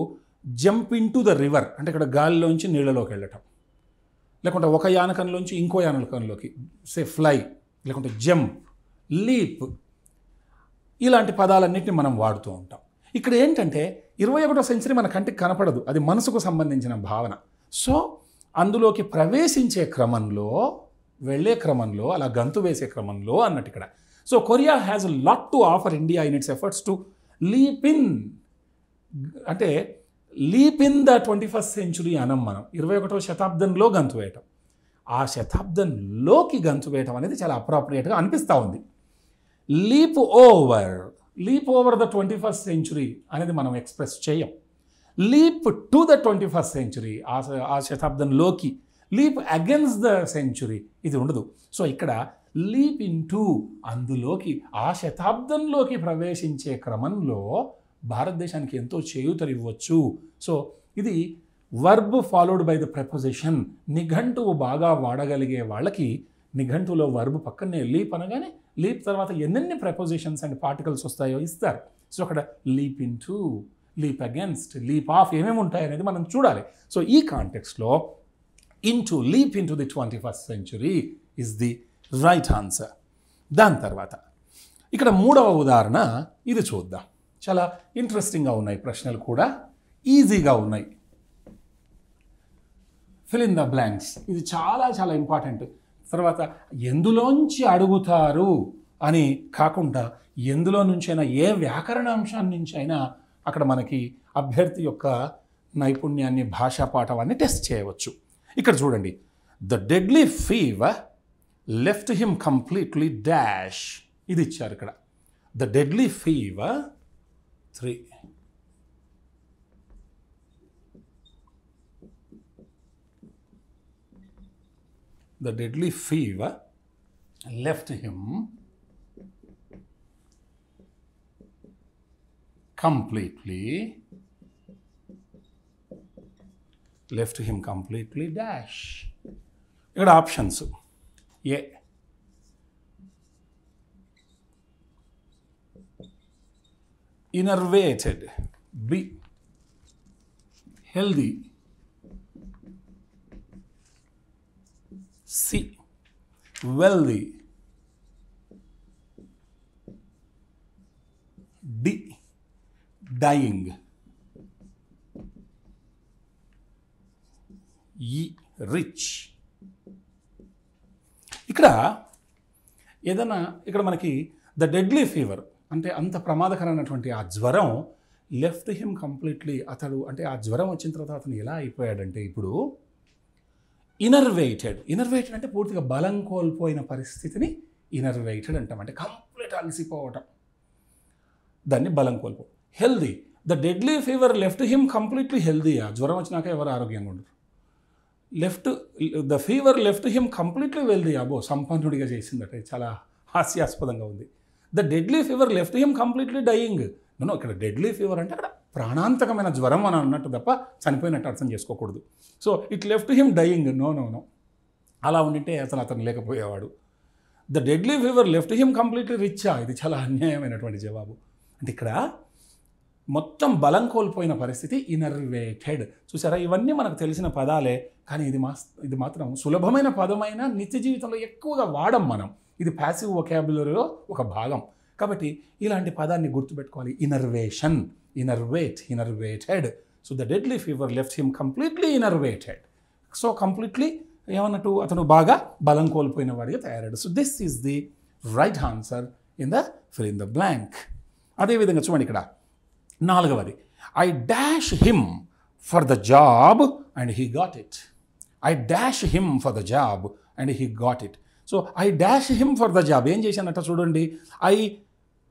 jump in to the river అంటే ఇక్కడ గాలిలోంచి నీళ్ళలోకి వెళ్ళటం, లేకుంటే ఒక యానకంలోంచి ఇంకో యానకంలోకి, సే ఫ్లై, లేకుంటే జంప్, లీప్, ఇలాంటి పదాలన్నింటినీ మనం వాడుతూ ఉంటాం. ఇక్కడ ఏంటంటే 21వ సెంచరీ మన కంటికి కనపడదు, అది మనసుకు సంబంధించిన భావన. సో అందులోకి ప్రవేశించే క్రమంలో, వెళ్ళే క్రమంలో, అలా గంతు వేసే క్రమంలో అన్నట్టు ఇక్కడ. So Korea has lot to offer India in its efforts to leap in, అంటే leap in the 21st century అనం మనం. 21వ శతాబ్దంలో గంతు వేయటం, ఆ శతాబ్దంలోకి గంతు వేయటం అనేది చాలా అప్రాప్రియేట్గా అనిపిస్తూ ఉంది. Leap over the 21st century అనేది మనం ఎక్స్ప్రెస్ చేయం. Leap to the 21st century, ఆ శతాబ్దంలోకి. లీప్ అగెన్స్ట్ ద సెంచురీ ఇది ఉండదు. సో ఇక్కడ లీప్ ఇన్ టు, అందులోకి, ఆ శతాబ్దంలోకి ప్రవేశించే క్రమంలో భారతదేశానికి ఎంతో చేయూతనివ్వచ్చు. సో ఇది verb followed by the preposition. నిఘంటువు బాగా వాడగలిగే వాళ్ళకి నిఘంటువులో వర్బ్ పక్కనే లీప్ అనగానే లీప్ తర్వాత ఎన్నెన్ని ప్రెపోజిషన్స్ అండ్ పార్టికల్స్ వస్తాయో ఇస్తారు. సో అక్కడ leap in to, leap against, leap off ఏమేమి ఉంటాయి అనేది మనం చూడాలి. సో ఈ కాంటెక్స్ట్లో into, leap in to the 21st century is the right answer. దాని తర్వాత ఇక్కడ మూడవ ఉదాహరణ ఇది చూద్దాం. చాలా ఇంట్రెస్టింగ్గా ఉన్నాయి ప్రశ్నలు కూడా, ఈజీగా ఉన్నాయి. ఫిల్ ఇన్ ద బ్లాంక్స్ ఇది చాలా చాలా ఇంపార్టెంట్. తర్వాత ఎందులోంచి అడుగుతారు అని కాకుండా ఎందులో నుంచైనా, ఏ వ్యాకరణ అంశాన్ని నుంచి అయినా అక్కడ మనకి అభ్యర్థి యొక్క నైపుణ్యాన్ని, భాషా పాఠవాన్ని టెస్ట్ చేయవచ్చు. ఇక్కడ చూడండి, the deadly fever left him completely dash, ఇది ఇచ్చారు ఇక్కడ. The deadly fever 3. The deadly fever left him completely, left him completely dash. ఇక్కడ options A innervated, B healthy, C wealthy, D dying, E rich. ఇక్కడ ఏదైనా ఇక్కడ మనకి the deadly fever అంటే అంత ప్రమాదకరమైనటువంటి ఆ జ్వరం లెఫ్ట్ హిమ్ కంప్లీట్లీ, అతడు అంటే ఆ జ్వరం వచ్చిన తర్వాత అతను ఎలా అయిపోయాడంటే ఇప్పుడు ఇనర్వేటెడ్ అంటే పూర్తిగా బలం కోల్పోయిన పరిస్థితిని ఇనర్వేటెడ్ అంటాం, అంటే కంప్లీట్ అలసిపోవటం, దాన్ని బలం కోల్పో. Healthy, the deadly fever left him completely healthy. ఆ జ్వరం వచ్చినాక ఎవరు ఆరోగ్యంగా ఉండరు. The fever left him completely wealthy, అబో సంపన్నుడిగా చేసిందట, చాలా హాస్యాస్పదంగా ఉంది. The deadly fever left him completely dying. No, ఇక్కడ డెడ్లీ ఫీవర్ అంటే అక్కడ ప్రాణాంతకమైన జ్వరం అని అన్నట్టు తప్ప చనిపోయినట్టు అర్థం చేసుకోకూడదు. So it left him dying, no అలా ఉండింటే అసలు అతను లేకపోయేవాడు. The deadly fever left him completely రిచ్చా, ఇది చాలా అన్యాయమైనటువంటి జవాబు. అంటే ఇక్కడ మొత్తం బలం కోల్పోయిన పరిస్థితి ఇనర్వేటెడ్. చూసారా, ఇవన్నీ మనకు తెలిసిన పదాలే, కానీ ఇది మాత్రం సులభమైన పదమైన నిత్య జీవితంలో ఎక్కువగా వాడం మనం. ఇది ప్యాసివ్ వొకాబులరీలో ఒక భాగం. కాబట్టి ఇలాంటి పదాన్ని గుర్తుపెట్టుకోవాలి. Enervation, enervated. So the deadly fever left him completely enervated. So completely ఏమన్నట్టు అతను బాగా బలం కోల్పోయిన వాడిగా తయారాడు. So this is the right answer in the fill in the blank. అదేవిధంగా చూడండి ఇక్కడ 4వది, I dash him for the job and he got it. I dash him for the job and he got it. So I dash him for the job ఏం చేశానట చూడండి. I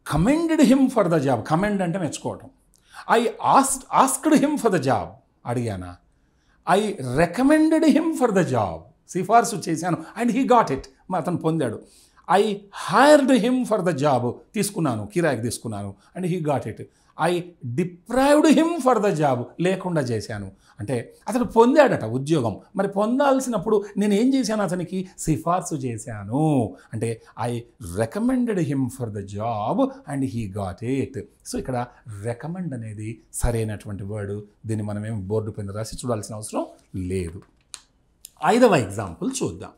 commended him for the job, commend అంటే మెచ్చుకోవటం. I asked him for the job, అడిగానా. I recommended him for the job, సిఫార్సు చేశాను, and he got it, అతను పొందాడు. I hired him for the job, తీసుకున్నాను, కిరాయికి తీసుకున్నాను, and he got it. I deprived him for the job, లేకుండా చేశాను, అంటే అతను పొందాడట ఉద్యోగం. మరి పొందాల్సినప్పుడు నేను ఏం చేశాను, అతనికి సిఫార్సు చేశాను, అంటే I recommended him for the job and he got it. So ఇక్కడ రికమెండ్ అనేది సరైనటువంటి వర్డ్. దీన్ని మనం ఏం బోర్డు పైన రాసి చూడాల్సిన అవసరం లేదు. 5వ ఎగ్జాంపుల్ చూద్దాం.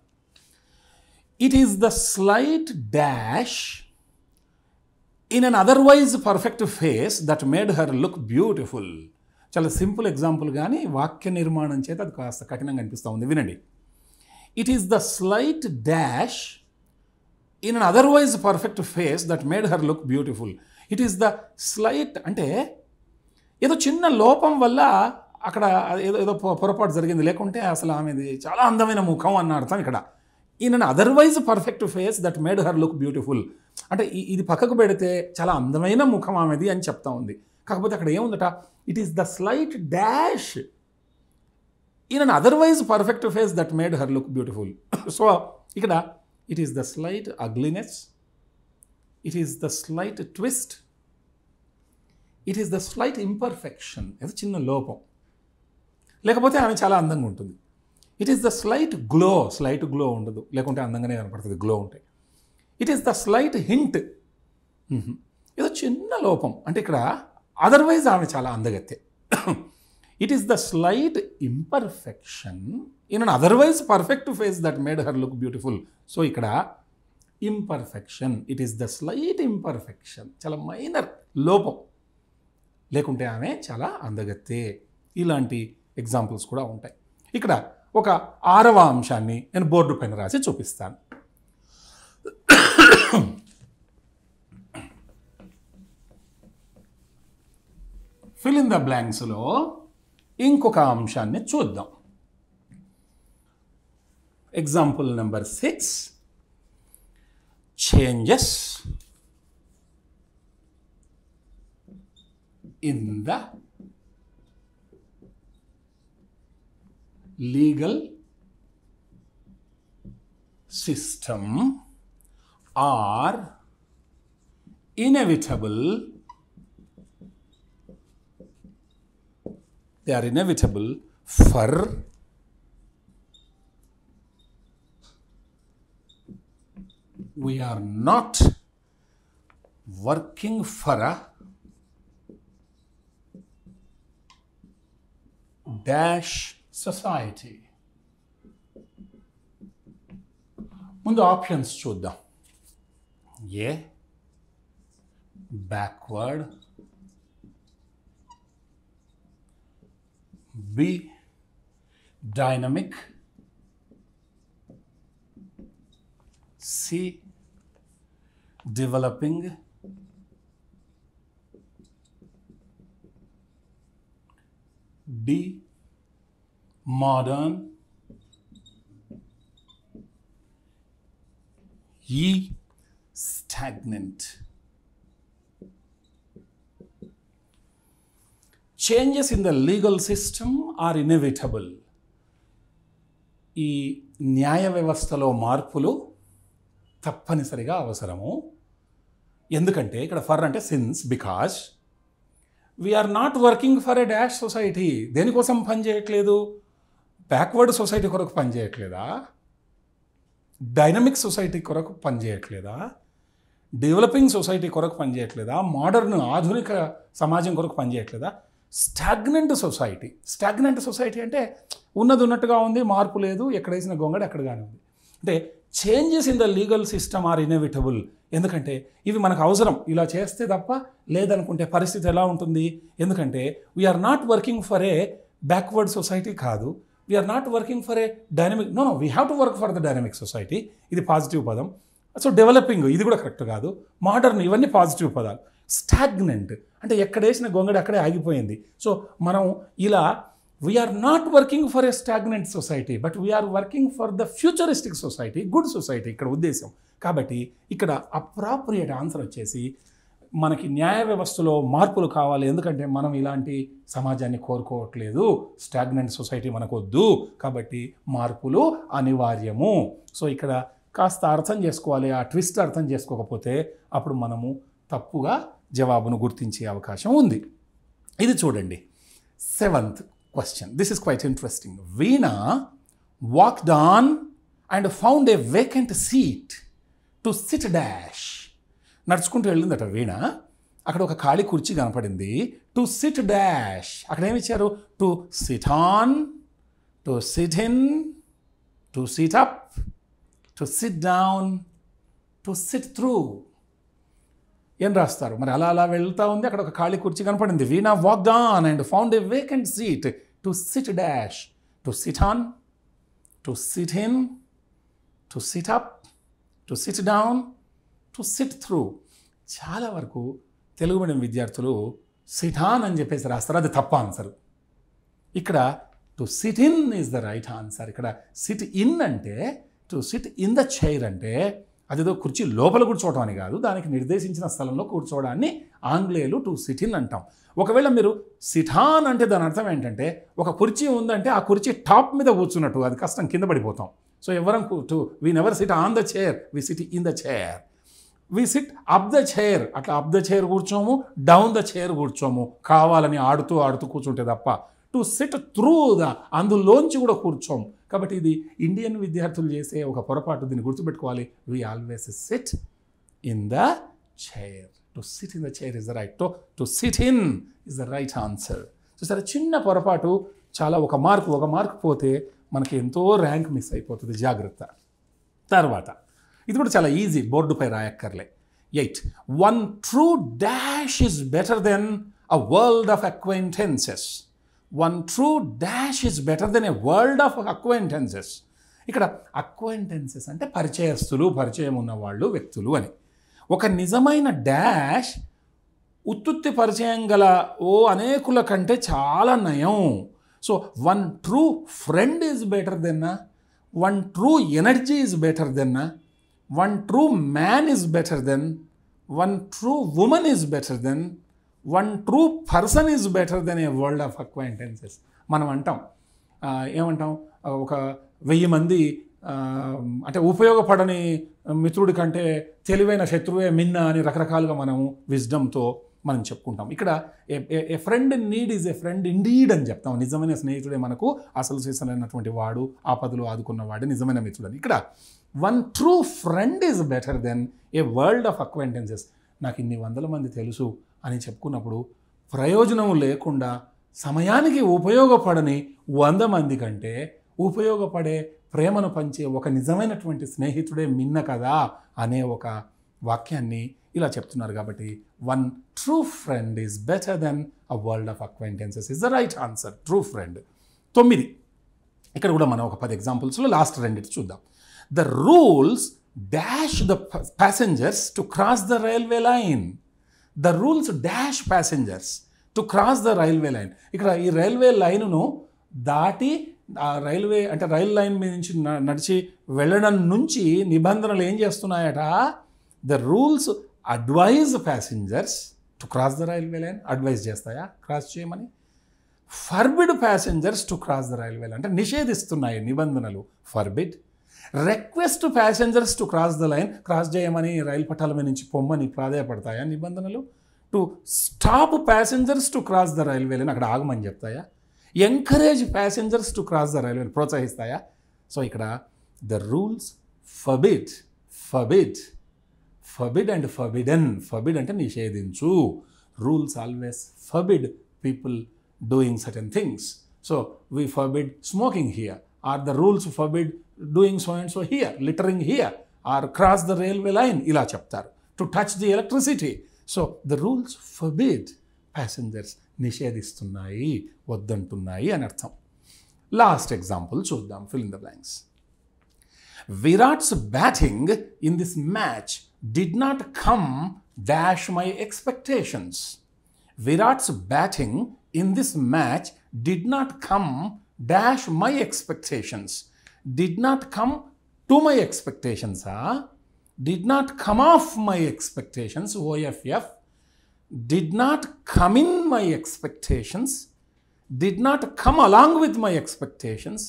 It is the slight dash in an otherwise perfect face that made her look beautiful. చాలా సింపుల్ ఎగ్జాంపుల్, కానీ వాక్య నిర్మాణం చేత అది కాస్త కఠినంగా అనిపిస్తూ ఉంది. వినండి. It is the slight dash in an otherwise perfect face that made her look beautiful. It is the slight అంటే ఏదో చిన్న లోపం వల్ల అక్కడ ఏదో పొరపాటు జరిగింది, లేకుంటే అసలు ఆమెది చాలా అందమైన ముఖం అన్న అర్థం ఇక్కడ. In an otherwise perfect face that made her look beautiful అంటే ఇది పక్కకు పెడితే చాలా అందమైన ముఖం ఆమెది అని చెప్తా ఉంది. కాకపోతే అక్కడ ఏముందట, it is the slight dash in an otherwise perfect face that made her look beautiful. So ఇక్కడ it is the slight ugliness, it is the slight twist, it is the slight imperfection, ఏదో చిన్న లోపం, లేకపోతే ఆమె చాలా అందంగా ఉంటుంది. It is the slight glow ఉండదు, లేకుంటే అందంగానే కనపడుతుంది, గ్లో ఉంటాయి. It is the slight hint, ఏదో చిన్న లోపం, అంటే ఇక్కడ అదర్వైజ్ ఆమె చాలా అందగత్తే. It is the slight imperfection in an otherwise perfect face that made her look beautiful. So ఇక్కడ imperfection, it is the slight imperfection, చాలా మైనర్ లోపం, లేకుంటే ఆమె చాలా అందగత్తే. ఇలాంటి ఎగ్జాంపుల్స్ కూడా ఉంటాయి. ఇక్కడ ఒక 6వ అంశాన్ని నేను బోర్డు పైన రాసి చూపిస్తాను. ఫిల్ ఇన్ ద బ్లాంక్స్లో ఇంకొక అంశాన్ని చూద్దాం. Example number 6, changes in the legal system are inevitable they are inevitable for we are not working for a dash society. ముందు ఆప్షన్స్ చూద్దాం. A backward, B dynamic, C developing, D modern, E stagnant. Changes in the legal system are inevitable. ఈ న్యాయ వ్యవస్థలో మార్పులు తప్పనిసరిగా అవసరము. ఎందుకంటే ఇక్కడ ఫర్ అంటే since, because we're not working for a dash society. దేనికోసం పనిచేయట్లేదు? బ్యాక్వర్డ్ సొసైటీ కొరకు పనిచేయట్లేదా? డైనమిక్ సొసైటీ కొరకు పనిచేయట్లేదా? డెవలపింగ్ సొసైటీ కొరకు పనిచేయట్లేదా? మోడర్న్ ఆధునిక సమాజం కొరకు పనిచేయట్లేదా? Stagnant society. స్టాగ్నెంట్ సొసైటీ అంటే ఉన్నది ఉన్నట్టుగా ఉంది, మార్పు లేదు, ఎక్కడేసిన గొంగడి అక్కడగానే ఉంది. అంటే changes in the legal system are inevitable. ఎందుకంటే ఇవి మనకు అవసరం, ఇలా చేస్తే తప్ప లేదనుకుంటే పరిస్థితి ఎలా ఉంటుంది? ఎందుకంటే we are not working for a backward society కాదు, we are not working for a dynamic, no we have to work for the dynamic society. ఇది పాజిటివ్ పదం. సో డెవలపింగ్ ఇది కూడా కరెక్ట్ కాదు. మోడర్న్ ఇవన్నీ పాజిటివ్ పదాలు. స్టాగ్నెంట్ అంటే ఎక్కడేసిన గొంగడి అక్కడే ఆగిపోయింది. సో మనం ఇలా we're not working for a stagnant society, but we're working for the futuristic society, good society ఇక్కడ ఉద్దేశం. కాబట్టి ఇక్కడ అప్రాప్రియేట్ ఆన్సర్ వచ్చేసి మనకి న్యాయ వ్యవస్థలో మార్పులు కావాలి, ఎందుకంటే మనం ఇలాంటి సమాజాన్ని కోరుకోవట్లేదు, స్టాగ్నెంట్ సొసైటీ మనకు వద్దు, కాబట్టి మార్పులు అనివార్యము. సో ఇక్కడ కాస్త అర్థం చేసుకోవాలి. ఆ ట్విస్ట్ అర్థం చేసుకోకపోతే అప్పుడు మనము తప్పుగా జవాబును గుర్తించే అవకాశం ఉంది. ఇది చూడండి, 7th question. This is quite interesting. Veena walked on and found a vacant seat to sit dash. నడుచుకుంటూ వెళ్ళిందట వీణ, అక్కడ ఒక ఖాళీ కుర్చీ కనపడింది. టు సిట్ డాష్, అక్కడ ఏమి ఇచ్చారు? To sit on, to sit in, to sit up, to sit down, to sit through. ఏం రాస్తారు మరి? అలా అలా వెళ్తూ ఉంది, అక్కడ ఒక ఖాళీ కుర్చీ కనపడింది. Veena walked on and found a vacant seat to sit dash, to sit on, to sit in, to sit up, to sit down, to sit through. చాలా వరకు తెలుగు మీడియం విద్యార్థులు సిట్ ఆన్ అని చెప్పేసి రాస్తారు, అది తప్ప ఆన్సర్. ఇక్కడ to sit in is the right answer. ఇక్కడ సిట్ ఇన్ అంటే, to sit in the chair అంటే అదేదో కుర్చీ లోపల కూర్చోవడం అని కాదు, దానికి నిర్దేశించిన స్థలంలో కూర్చోవడాన్ని ఆంగ్లేయులు టు సిట్ ఇన్ అంటాం. ఒకవేళ మీరు సిట్ ఆన్ అంటే దాని అర్థం ఏంటంటే, ఒక కుర్చీ ఉందంటే ఆ కుర్చీ టాప్ మీద కూర్చున్నట్టు, అది కష్టం, కింద పడిపోతాం. సో ఎవరం we never sit on the chair, we sit in the chair. We sit up the chair, అట్లా అప్ ద చైర్ కూర్చోము, డౌన్ ద చైర్ కూర్చోము, కావాలని ఆడుతూ ఆడుతూ కూర్చుంటే తప్ప. టు సిట్ త్రూ ద, అందులోంచి కూడా కూర్చోము. కాబట్టి ఇది ఇండియన్ విద్యార్థులు చేసే ఒక పొరపాటు, దీన్ని గుర్తుపెట్టుకోవాలి. We always SIT in the chair. To sit in the chair is the right, to sit in is the right answer. So సరే, చిన్న పొరపాటు, చాలా ఒక మార్క్ పోతే మనకి ఎంతో ర్యాంక్ మిస్ అయిపోతుంది, జాగ్రత్త. తర్వాత ఇది కూడా చాలా ఈజీ, బోర్డుపై రాయక్కర్లే. 8. One true dash is better than a world of acquaintances. One true dash is better than a world of acquaintances. ఇక్కడ అక్వైంటెన్సెస్ అంటే పరిచయస్తులు, పరిచయం ఉన్నవాళ్ళు, వ్యక్తులు అని. ఒక నిజమైన డాష్ ఉత్తుత్తి పరిచయం గల అనేకుల కంటే చాలా నయం. So one true friend is better than, one true energy is better than, one true man is better than, one true women is better than, one true person is better than a world of acquaintances. మనం అంటాం, ఏమంటాం, ఒక 1000 మంది అంటే ఉపయోగపడని మిత్రుడి కంటే తెలివైన శత్రువే మిన్న అని రకరకాలుగా మనము విజ్డమ్తో మనం చెప్పుకుంటాం. ఇక్కడ a friend in need is a friend indeed అని చెప్తాం. నిజమైన స్నేహితుడే మనకు అసలు సీసలైనటువంటి వాడు, ఆపదలు ఆదుకున్నవాడు నిజమైన మిత్రుడని. ఇక్కడ one true friend is better than a world of acquaintances. నాకు ఇన్ని వందల మంది తెలుసు అని చెప్పుకున్నప్పుడు ప్రయోజనం లేకుండా సమయానికి ఉపయోగపడని 100 మంది కంటే ఉపయోగపడే ప్రేమను పంచే ఒక నిజమైనటువంటి స్నేహితుడే మిన్న కదా అనే ఒక వాక్యాన్ని ఇలా చెప్తున్నారు. కాబట్టి one true friend is better than a world of acquaintances is the right answer. True friend. 9 ఇక్కడ కూడా మనం ఒక 10 ఎగ్జాంపుల్స్లో లాస్ట్ రెండిటి చూద్దాం. The rules dash the passengers to cross the railway line. The rules dash passengers to cross the railway line. ఇక్కడ ఈ railway లైన్ను దాటి ఆ రైల్వే అంటే రైల్ లైన్ మీద నుంచి నడిచి వెళ్ళడం నుంచి నిబంధనలు ఏం చేస్తున్నాయట? The rules advise passengers to cross the railway line. Advise చేస్తాయా క్రాస్ చేయమని? Forbid passengers to cross the railway line అంటే నిషేధిస్తున్నాయి నిబంధనలు. Forbid. Request passengers to cross the line. Cross చేయమని రైలు పట్టాల మీద నుంచి పొమ్మని ప్రాధాయపడతాయా నిబంధనలు? To stop passengers to cross the railway line అక్కడ ఆగమని చెప్తాయా? Encourage passengers to cross the railway ప్రోత్సహిస్తాయా? సో ఇక్కడ the rules forbid, forbid, forbid and forbidden. Forbid అంటే నిషేధించు. Rules always forbid people doing certain things. So we forbid smoking here, or the rules forbid doing so and so here, littering here, or cross the railway line ఇలా చెప్తారు. To touch the electricity. So the rules forbid passengers నిషేధిస్తున్నాయి, వద్దంటున్నాయి అని అర్థం. Last example చూద్దాం. Fill in the blanks. Virat's batting in this match did not come dash my expectations. Virat's batting in this match did not come dash my expectations. Did not come to my expectations. Did not come of my expectations. OFF. Did not come in my expectations, did not come along with my expectations,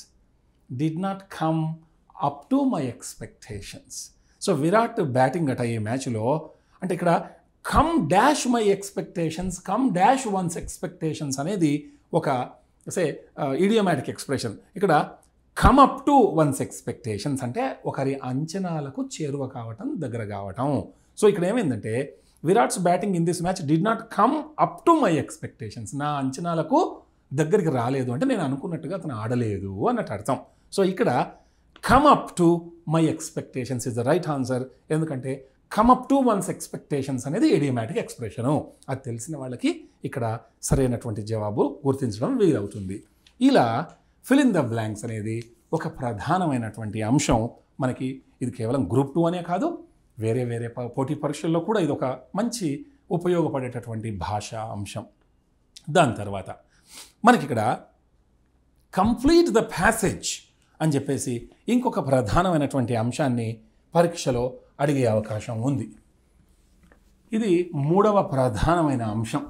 did not come up to my expectations. So Virat batting అట ఈ మ్యాచ్లో అంటే ఇక్కడ come dash my expectations, come dash once expectations అనేది ఒక idiomatic expression. ఇక్కడ come up to one's expectations అంటే ఒకరి అంచనాలకు చేరువ కావటం, దగ్గర కావటం. సో ఇక్కడ ఏమైందంటే Virat's batting in this match did not come up to my expectations. నా అంచనాలకు దగ్గరికి రాలేదు అంటే నేను అనుకున్నట్టుగా అతను ఆడలేదు అన్నట్టు అర్థం. సో ఇక్కడ come up to my expectations is the right answer. ఎందుకంటే come up to one's expectations అనేది ఇడియోమాటిక్ ఎక్స్ప్రెషను. అది తెలిసిన వాళ్ళకి ఇక్కడ సరైనటువంటి జవాబు గుర్తించడం వీలవుతుంది. ఇలా ఫిల్ ఇన్ ద బ్లాంక్స్ అనేది ఒక ప్రధానమైనటువంటి అంశం మనకి. ఇది కేవలం గ్రూప్ 2 అనే కాదు, వేరే వేరే పోటీ పరీక్షల్లో కూడా ఇది ఒక మంచి ఉపయోగపడేటటువంటి భాషా అంశం. దాని తర్వాత మనకి ఇక్కడ కంప్లీట్ ద ప్యాసేజ్ అని చెప్పేసి ఇంకొక ప్రధానమైనటువంటి అంశాన్ని పరీక్షలో అడిగే అవకాశం ఉంది. ఇది 3వ ప్రధానమైన అంశం.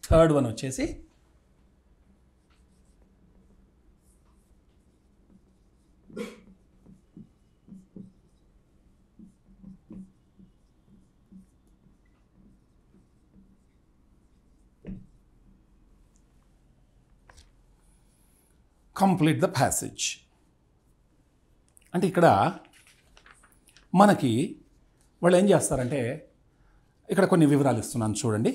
థర్డ్ వన్ వచ్చేసి కంప్లీట్ ద ప్యాసేజ్. అంటే ఇక్కడ మనకి వాళ్ళు ఏం చేస్తారంటే ఇక్కడ కొన్ని వివరాలు ఇస్తున్నాను చూడండి.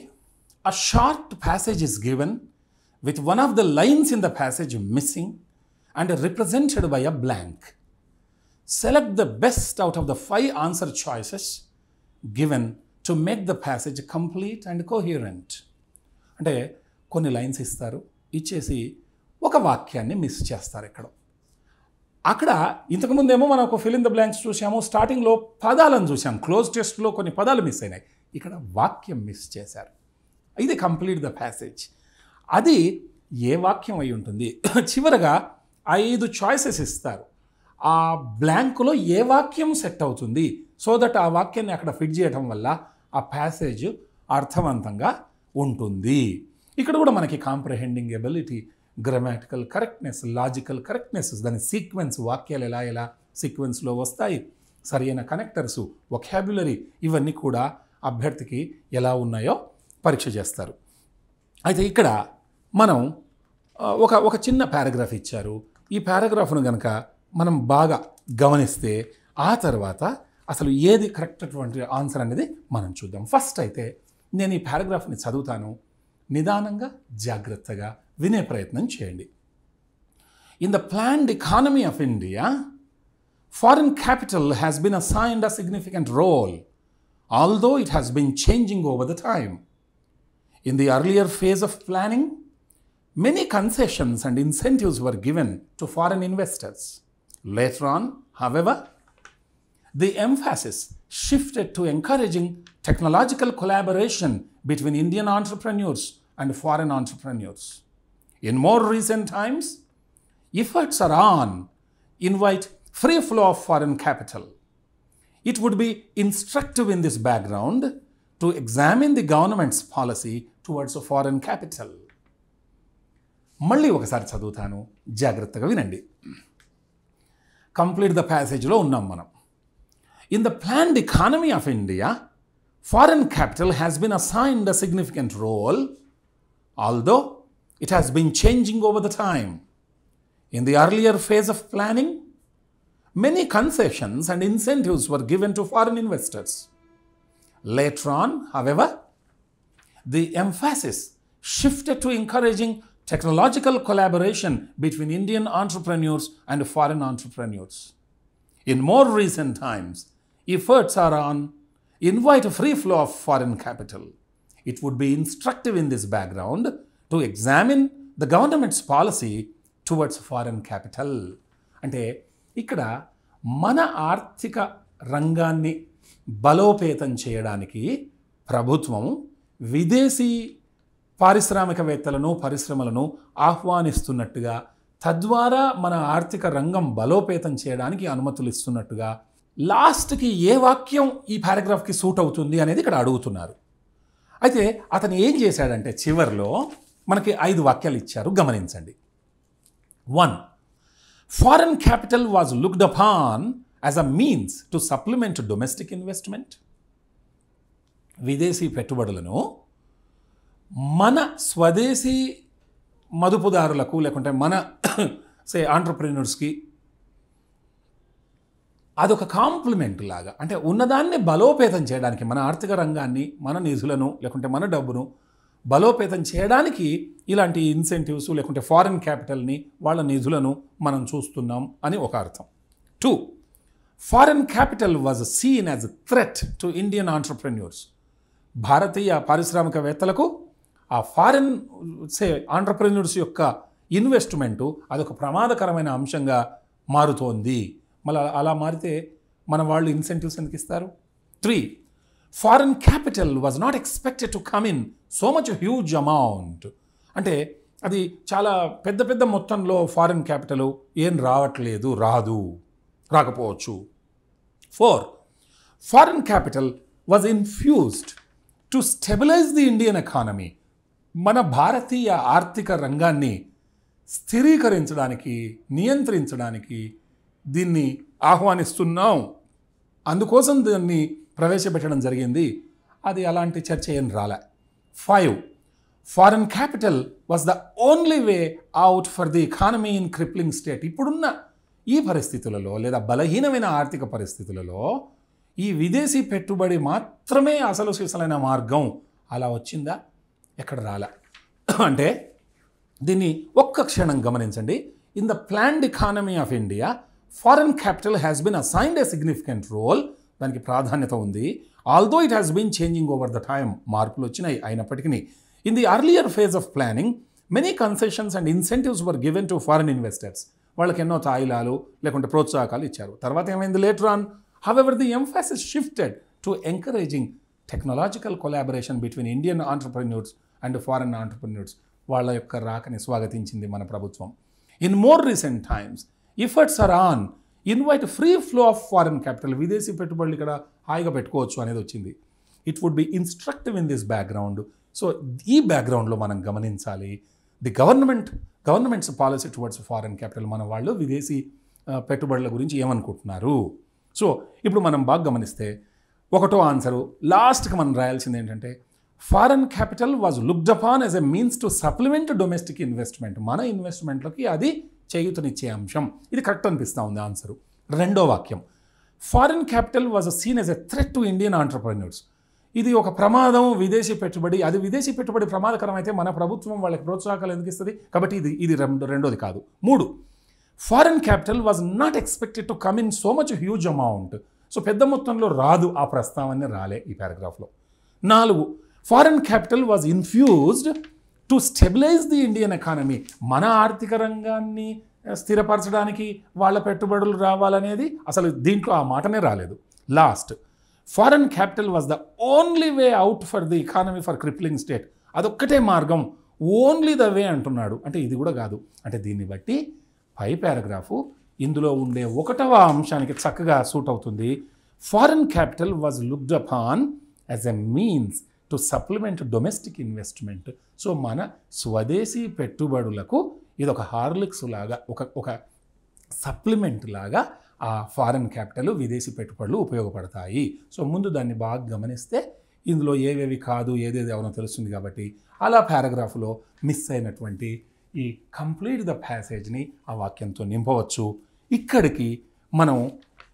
A short passage is given with one of the lines in the passage missing and represented by a blank. Select the best out of the 5 answer choices given to make the passage complete and coherent. అంటే కొన్ని lines ఇస్తారు, ఇచ్చేసి ఒక వాక్యాన్ని miss చేస్తారు. అక్కడ ఇంతకుముందేమో మనం ఒక ఫిల్ ఇన్ ద బ్లాంక్స్ చూసాము, స్టార్టింగ్లో పదాలను చూసాం, క్లోజ్ టెస్ట్లో కొన్ని పదాలు మిస్ అయినాయి, ఇక్కడ వాక్యం మిస్ చేశారు. ఇది కంప్లీట్ ద ప్యాసేజ్. అది ఏ వాక్యం అయి ఉంటుంది? చివరగా 5 చాయిసెస్ ఇస్తారు. ఆ బ్లాంకులో ఏ వాక్యం సెట్ అవుతుంది, సో దట్ ఆ వాక్యాన్ని అక్కడ ఫిట్ చేయడం వల్ల ఆ ప్యాసేజ్ అర్థవంతంగా ఉంటుంది. ఇక్కడ కూడా మనకి comprehending ability, grammatical correctness, logical correctness, దాని సీక్వెన్స్, వాక్యాలు ఎలా సీక్వెన్స్లో వస్తాయి, సరైన కనెక్టర్సు, వొకాబ్యులరీ, ఇవన్నీ కూడా అభ్యర్థికి ఎలా ఉన్నాయో పరీక్ష చేస్తారు. అయితే ఇక్కడ మనం ఒక చిన్న పారాగ్రాఫ్ ఇచ్చారు. ఈ పారాగ్రాఫ్ను కనుక మనం బాగా గమనిస్తే ఆ తర్వాత అసలు ఏది కరెక్ట్ అటువంటి ఆన్సర్ అనేది మనం చూద్దాం. ఫస్ట్ అయితే నేను ఈ పారాగ్రాఫ్ని చదువుతాను, నిదానంగా జాగ్రత్తగా వినే ప్రయత్నం చేయండి. In the planned economy of India, foreign capital has been assigned a significant role, although it has been changing over the time. In the earlier phase of planning, many concessions and incentives were given to foreign investors. Later on, however, the emphasis shifted to encouraging technological collaboration between Indian entrepreneurs and foreign entrepreneurs. In more recent times, efforts are on invite free flow of foreign capital. It would be instructive in this background to examine the government's policy towards a foreign capital. మళ్ళీ ఒకసారి చదువుతాను, జాగ్రత్తగా వినండి. Complete the ప్యాసేజ్లో ఉన్నాం మనం. In the planned economy of India, foreign capital has been assigned a significant role, although it has been changing over the time. In the earlier phase of planning, many concessions and incentives were given to foreign investors. Later on, however, the emphasis shifted to encouraging technological collaboration between Indian entrepreneurs and foreign entrepreneurs. In more recent times, efforts are on invite a free flow of foreign capital. It would be instructive in this background to examine the government's policy towards foreign capital. అంటే ఇక్కడ మన ఆర్థిక రంగాన్ని బలోపేతం చేయడానికి ప్రభుత్వం విదేశీ పారిశ్రామికవేత్తలను, పరిశ్రమలను ఆహ్వానిస్తున్నట్టుగా, తద్వారా మన ఆర్థిక రంగం బలోపేతం చేయడానికి అనుమతులు ఇస్తున్నట్టుగా, లాస్ట్కి ఏ వాక్యం ఈ పారాగ్రాఫ్కి సూట్ అవుతుంది అనేది ఇక్కడ అడుగుతున్నారు. అయితే అతను ఏం చేశాడంటే చివరిలో మనకి 5 వాక్యాలు ఇచ్చారు, గమనించండి. 1. Foreign capital was looked upon as a means to supplement domestic investment. విదేశీ పెట్టుబడులను మన స్వదేశీ మదుపుదారులకు, లేకుంటే మన ఆంటర్ప్రెన్యూర్స్కి అదొక కాంప్లిమెంట్ లాగా, అంటే ఉన్నదాన్ని బలోపేతం చేయడానికి, మన ఆర్థిక రంగాన్ని, మన నిధులను, లేకుంటే మన డబ్బును బలోపేతం చేయడానికి ఇలాంటి ఇన్సెంటివ్స్, లేకుంటే ఫారిన్ క్యాపిటల్ని, వాళ్ళ నిధులను మనం చూస్తున్నాం అని ఒక అర్థం. 2. Foreign capital was seen as threat to Indian entrepreneurs. భారతీయ పారిశ్రామికవేత్తలకు ఆ ఫారిన్ ఆంటర్ప్రెన్యూర్స్ యొక్క ఇన్వెస్ట్మెంటు అదొక ప్రమాదకరమైన అంశంగా మారుతోంది. మళ్ళీ అలా మారితే మన వాళ్ళు ఇన్సెంటివ్స్ ఎందుకు ఇస్తారు? 3. Foreign capital was not expected to come in so much huge amount. అంటే అది చాలా పెద్ద మొత్తంలో ఫారిన్ క్యాపిటల్ ఏం రాకపోవచ్చు. 4. Foreign capital was infused to stabilize the Indian economy. మన భారతీయ ఆర్థిక రంగాన్ని స్థిరీకరించడానికి, నియంత్రించడానికి దీన్ని ఆహ్వానిస్తున్నాం, అందుకోసం దాన్ని ప్రవేశపెట్టడం జరిగింది. అది అలాంటి చర్చ ఏం రాలే. 5. Foreign capital was the only way out for the economy in crippling state. ఇప్పుడున్న ఈ పరిస్థితులలో, లేదా బలహీనమైన ఆర్థిక పరిస్థితులలో ఈ విదేశీ పెట్టుబడి మాత్రమే అసలు సిసలైన మార్గం. అలా వచ్చిందా? ఎక్కడ రాలే. అంటే దీన్ని ఒక్క క్షణం గమనించండి. In the planned economy of India, foreign capital has been assigned a significant role. దానికి ప్రాధాన్యత ఉంది. Although it has been changing over the time. మార్పులు వచ్చినాయి అయినప్పటికీ. In the earlier phase of planning many concessions and incentives were given to foreign investors. వాళ్ళకి ఎన్నో తాయిలాలు లేకుంటే ప్రోత్సాహకాలు ఇచ్చారు. తర్వాత ఏమైంది? Later on, however, the emphasis shifted to encouraging technological collaboration between Indian entrepreneurs and foreign entrepreneurs. వాళ్ళ యొక్క రాకని స్వాగతించింది మన ప్రభుత్వం. In more recent times, efforts are on invite free flow of foreign capital. విదేశీ పెట్టుబడులు ఇక్కడ హాయిగా పెట్టుకోవచ్చు అనేది వచ్చింది. It would be instructive in this background. So ఈ బ్యాక్గ్రౌండ్లో మనం గమనించాలి, the governments policy towards foreign capital, మన వాళ్ళు విదేశీ పెట్టుబడుల గురించి ఏమనుకుంటున్నారు. సో ఇప్పుడు మనం బాగా గమనిస్తే ఒకటో ఆన్సరు లాస్ట్కి మనం రాయాల్సింది ఏంటంటే foreign capital was looked upon as a means to supplement domestic investment. మన ఇన్వెస్ట్మెంట్లకి అది చేయూతనిచ్చే అంశం. ఇది కరెక్ట్ అనిపిస్తూ ఉంది ఆన్సరు. రెండో వాక్యం, foreign capital was seen as a threat to Indian entrepreneurs. ఇది ఒక ప్రమాదం, విదేశీ పెట్టుబడి. అది విదేశీ పెట్టుబడి ప్రమాదకరం అయితే మన ప్రభుత్వం వాళ్ళకి ప్రోత్సాహకాలు ఎందుకు ఇస్తుంది? కాబట్టి ఇది రెండోది కాదు. 3, foreign capital was not expected to come in so much huge amount. So పెద్ద మొత్తంలో రాదు, ఆ ప్రస్తావన రాలే ఈ పారాగ్రాఫ్లో. 4, foreign capital was infused to stabilize the Indian economy. మన ఆర్థిక రంగాన్ని స్థిరపరచడానికి వాళ్ళ పెట్టుబడులు రావాలనేది అసలు దీంట్లో ఆ మాటనే రాలేదు. Last, foreign capital was the only way out for the economy for crippling state. అదొక్కటే మార్గం, ఓన్లీ ద వే అంటున్నాడు. అంటే ఇది కూడా కాదు. అంటే దీన్ని బట్టి పై పారాగ్రాఫు ఇందులో ఉండే 1వ అంశానికి చక్కగా సూట్ అవుతుంది. Foreign capital was looked upon as a means to supplement domestic investment. So మన స్వదేశీ పెట్టుబడులకు ఇది ఒక హార్లిక్స్ లాగా, ఒక సప్లిమెంట్ లాగా ఆ ఫారెన్ క్యాపిటల్, విదేశీ పెట్టుబడులు ఉపయోగపడతాయి. సో ముందు దాన్ని బాగా గమనిస్తే ఇందులో ఏవేవి కాదు, ఏదేది ఎవరో తెలుస్తుంది. కాబట్టి అలా పారాగ్రాఫ్లో మిస్ అయినటువంటి ఈ కంప్లీట్ ద ప్యాసేజ్ని ఆ వాక్యంతో నింపవచ్చు. ఇక్కడికి మనం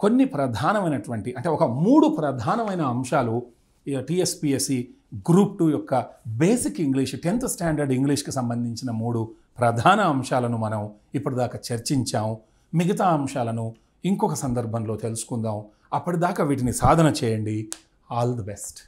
కొన్ని ప్రధానమైనటువంటి, అంటే ఒక 3 ప్రధానమైన అంశాలు టీఎస్పీఎస్సీ గ్రూప్ 2 యొక్క బేసిక్ ఇంగ్లీష్ 10th స్టాండర్డ్ ఇంగ్లీష్కి సంబంధించిన 3 ప్రధాన అంశాలను మనం ఇప్పటిదాకా చర్చించాం. మిగతా అంశాలను ఇంకొక సందర్భంలో తెలుసుకుందాం. అప్పటిదాకా వీటిని సాధన చేయండి. All the best.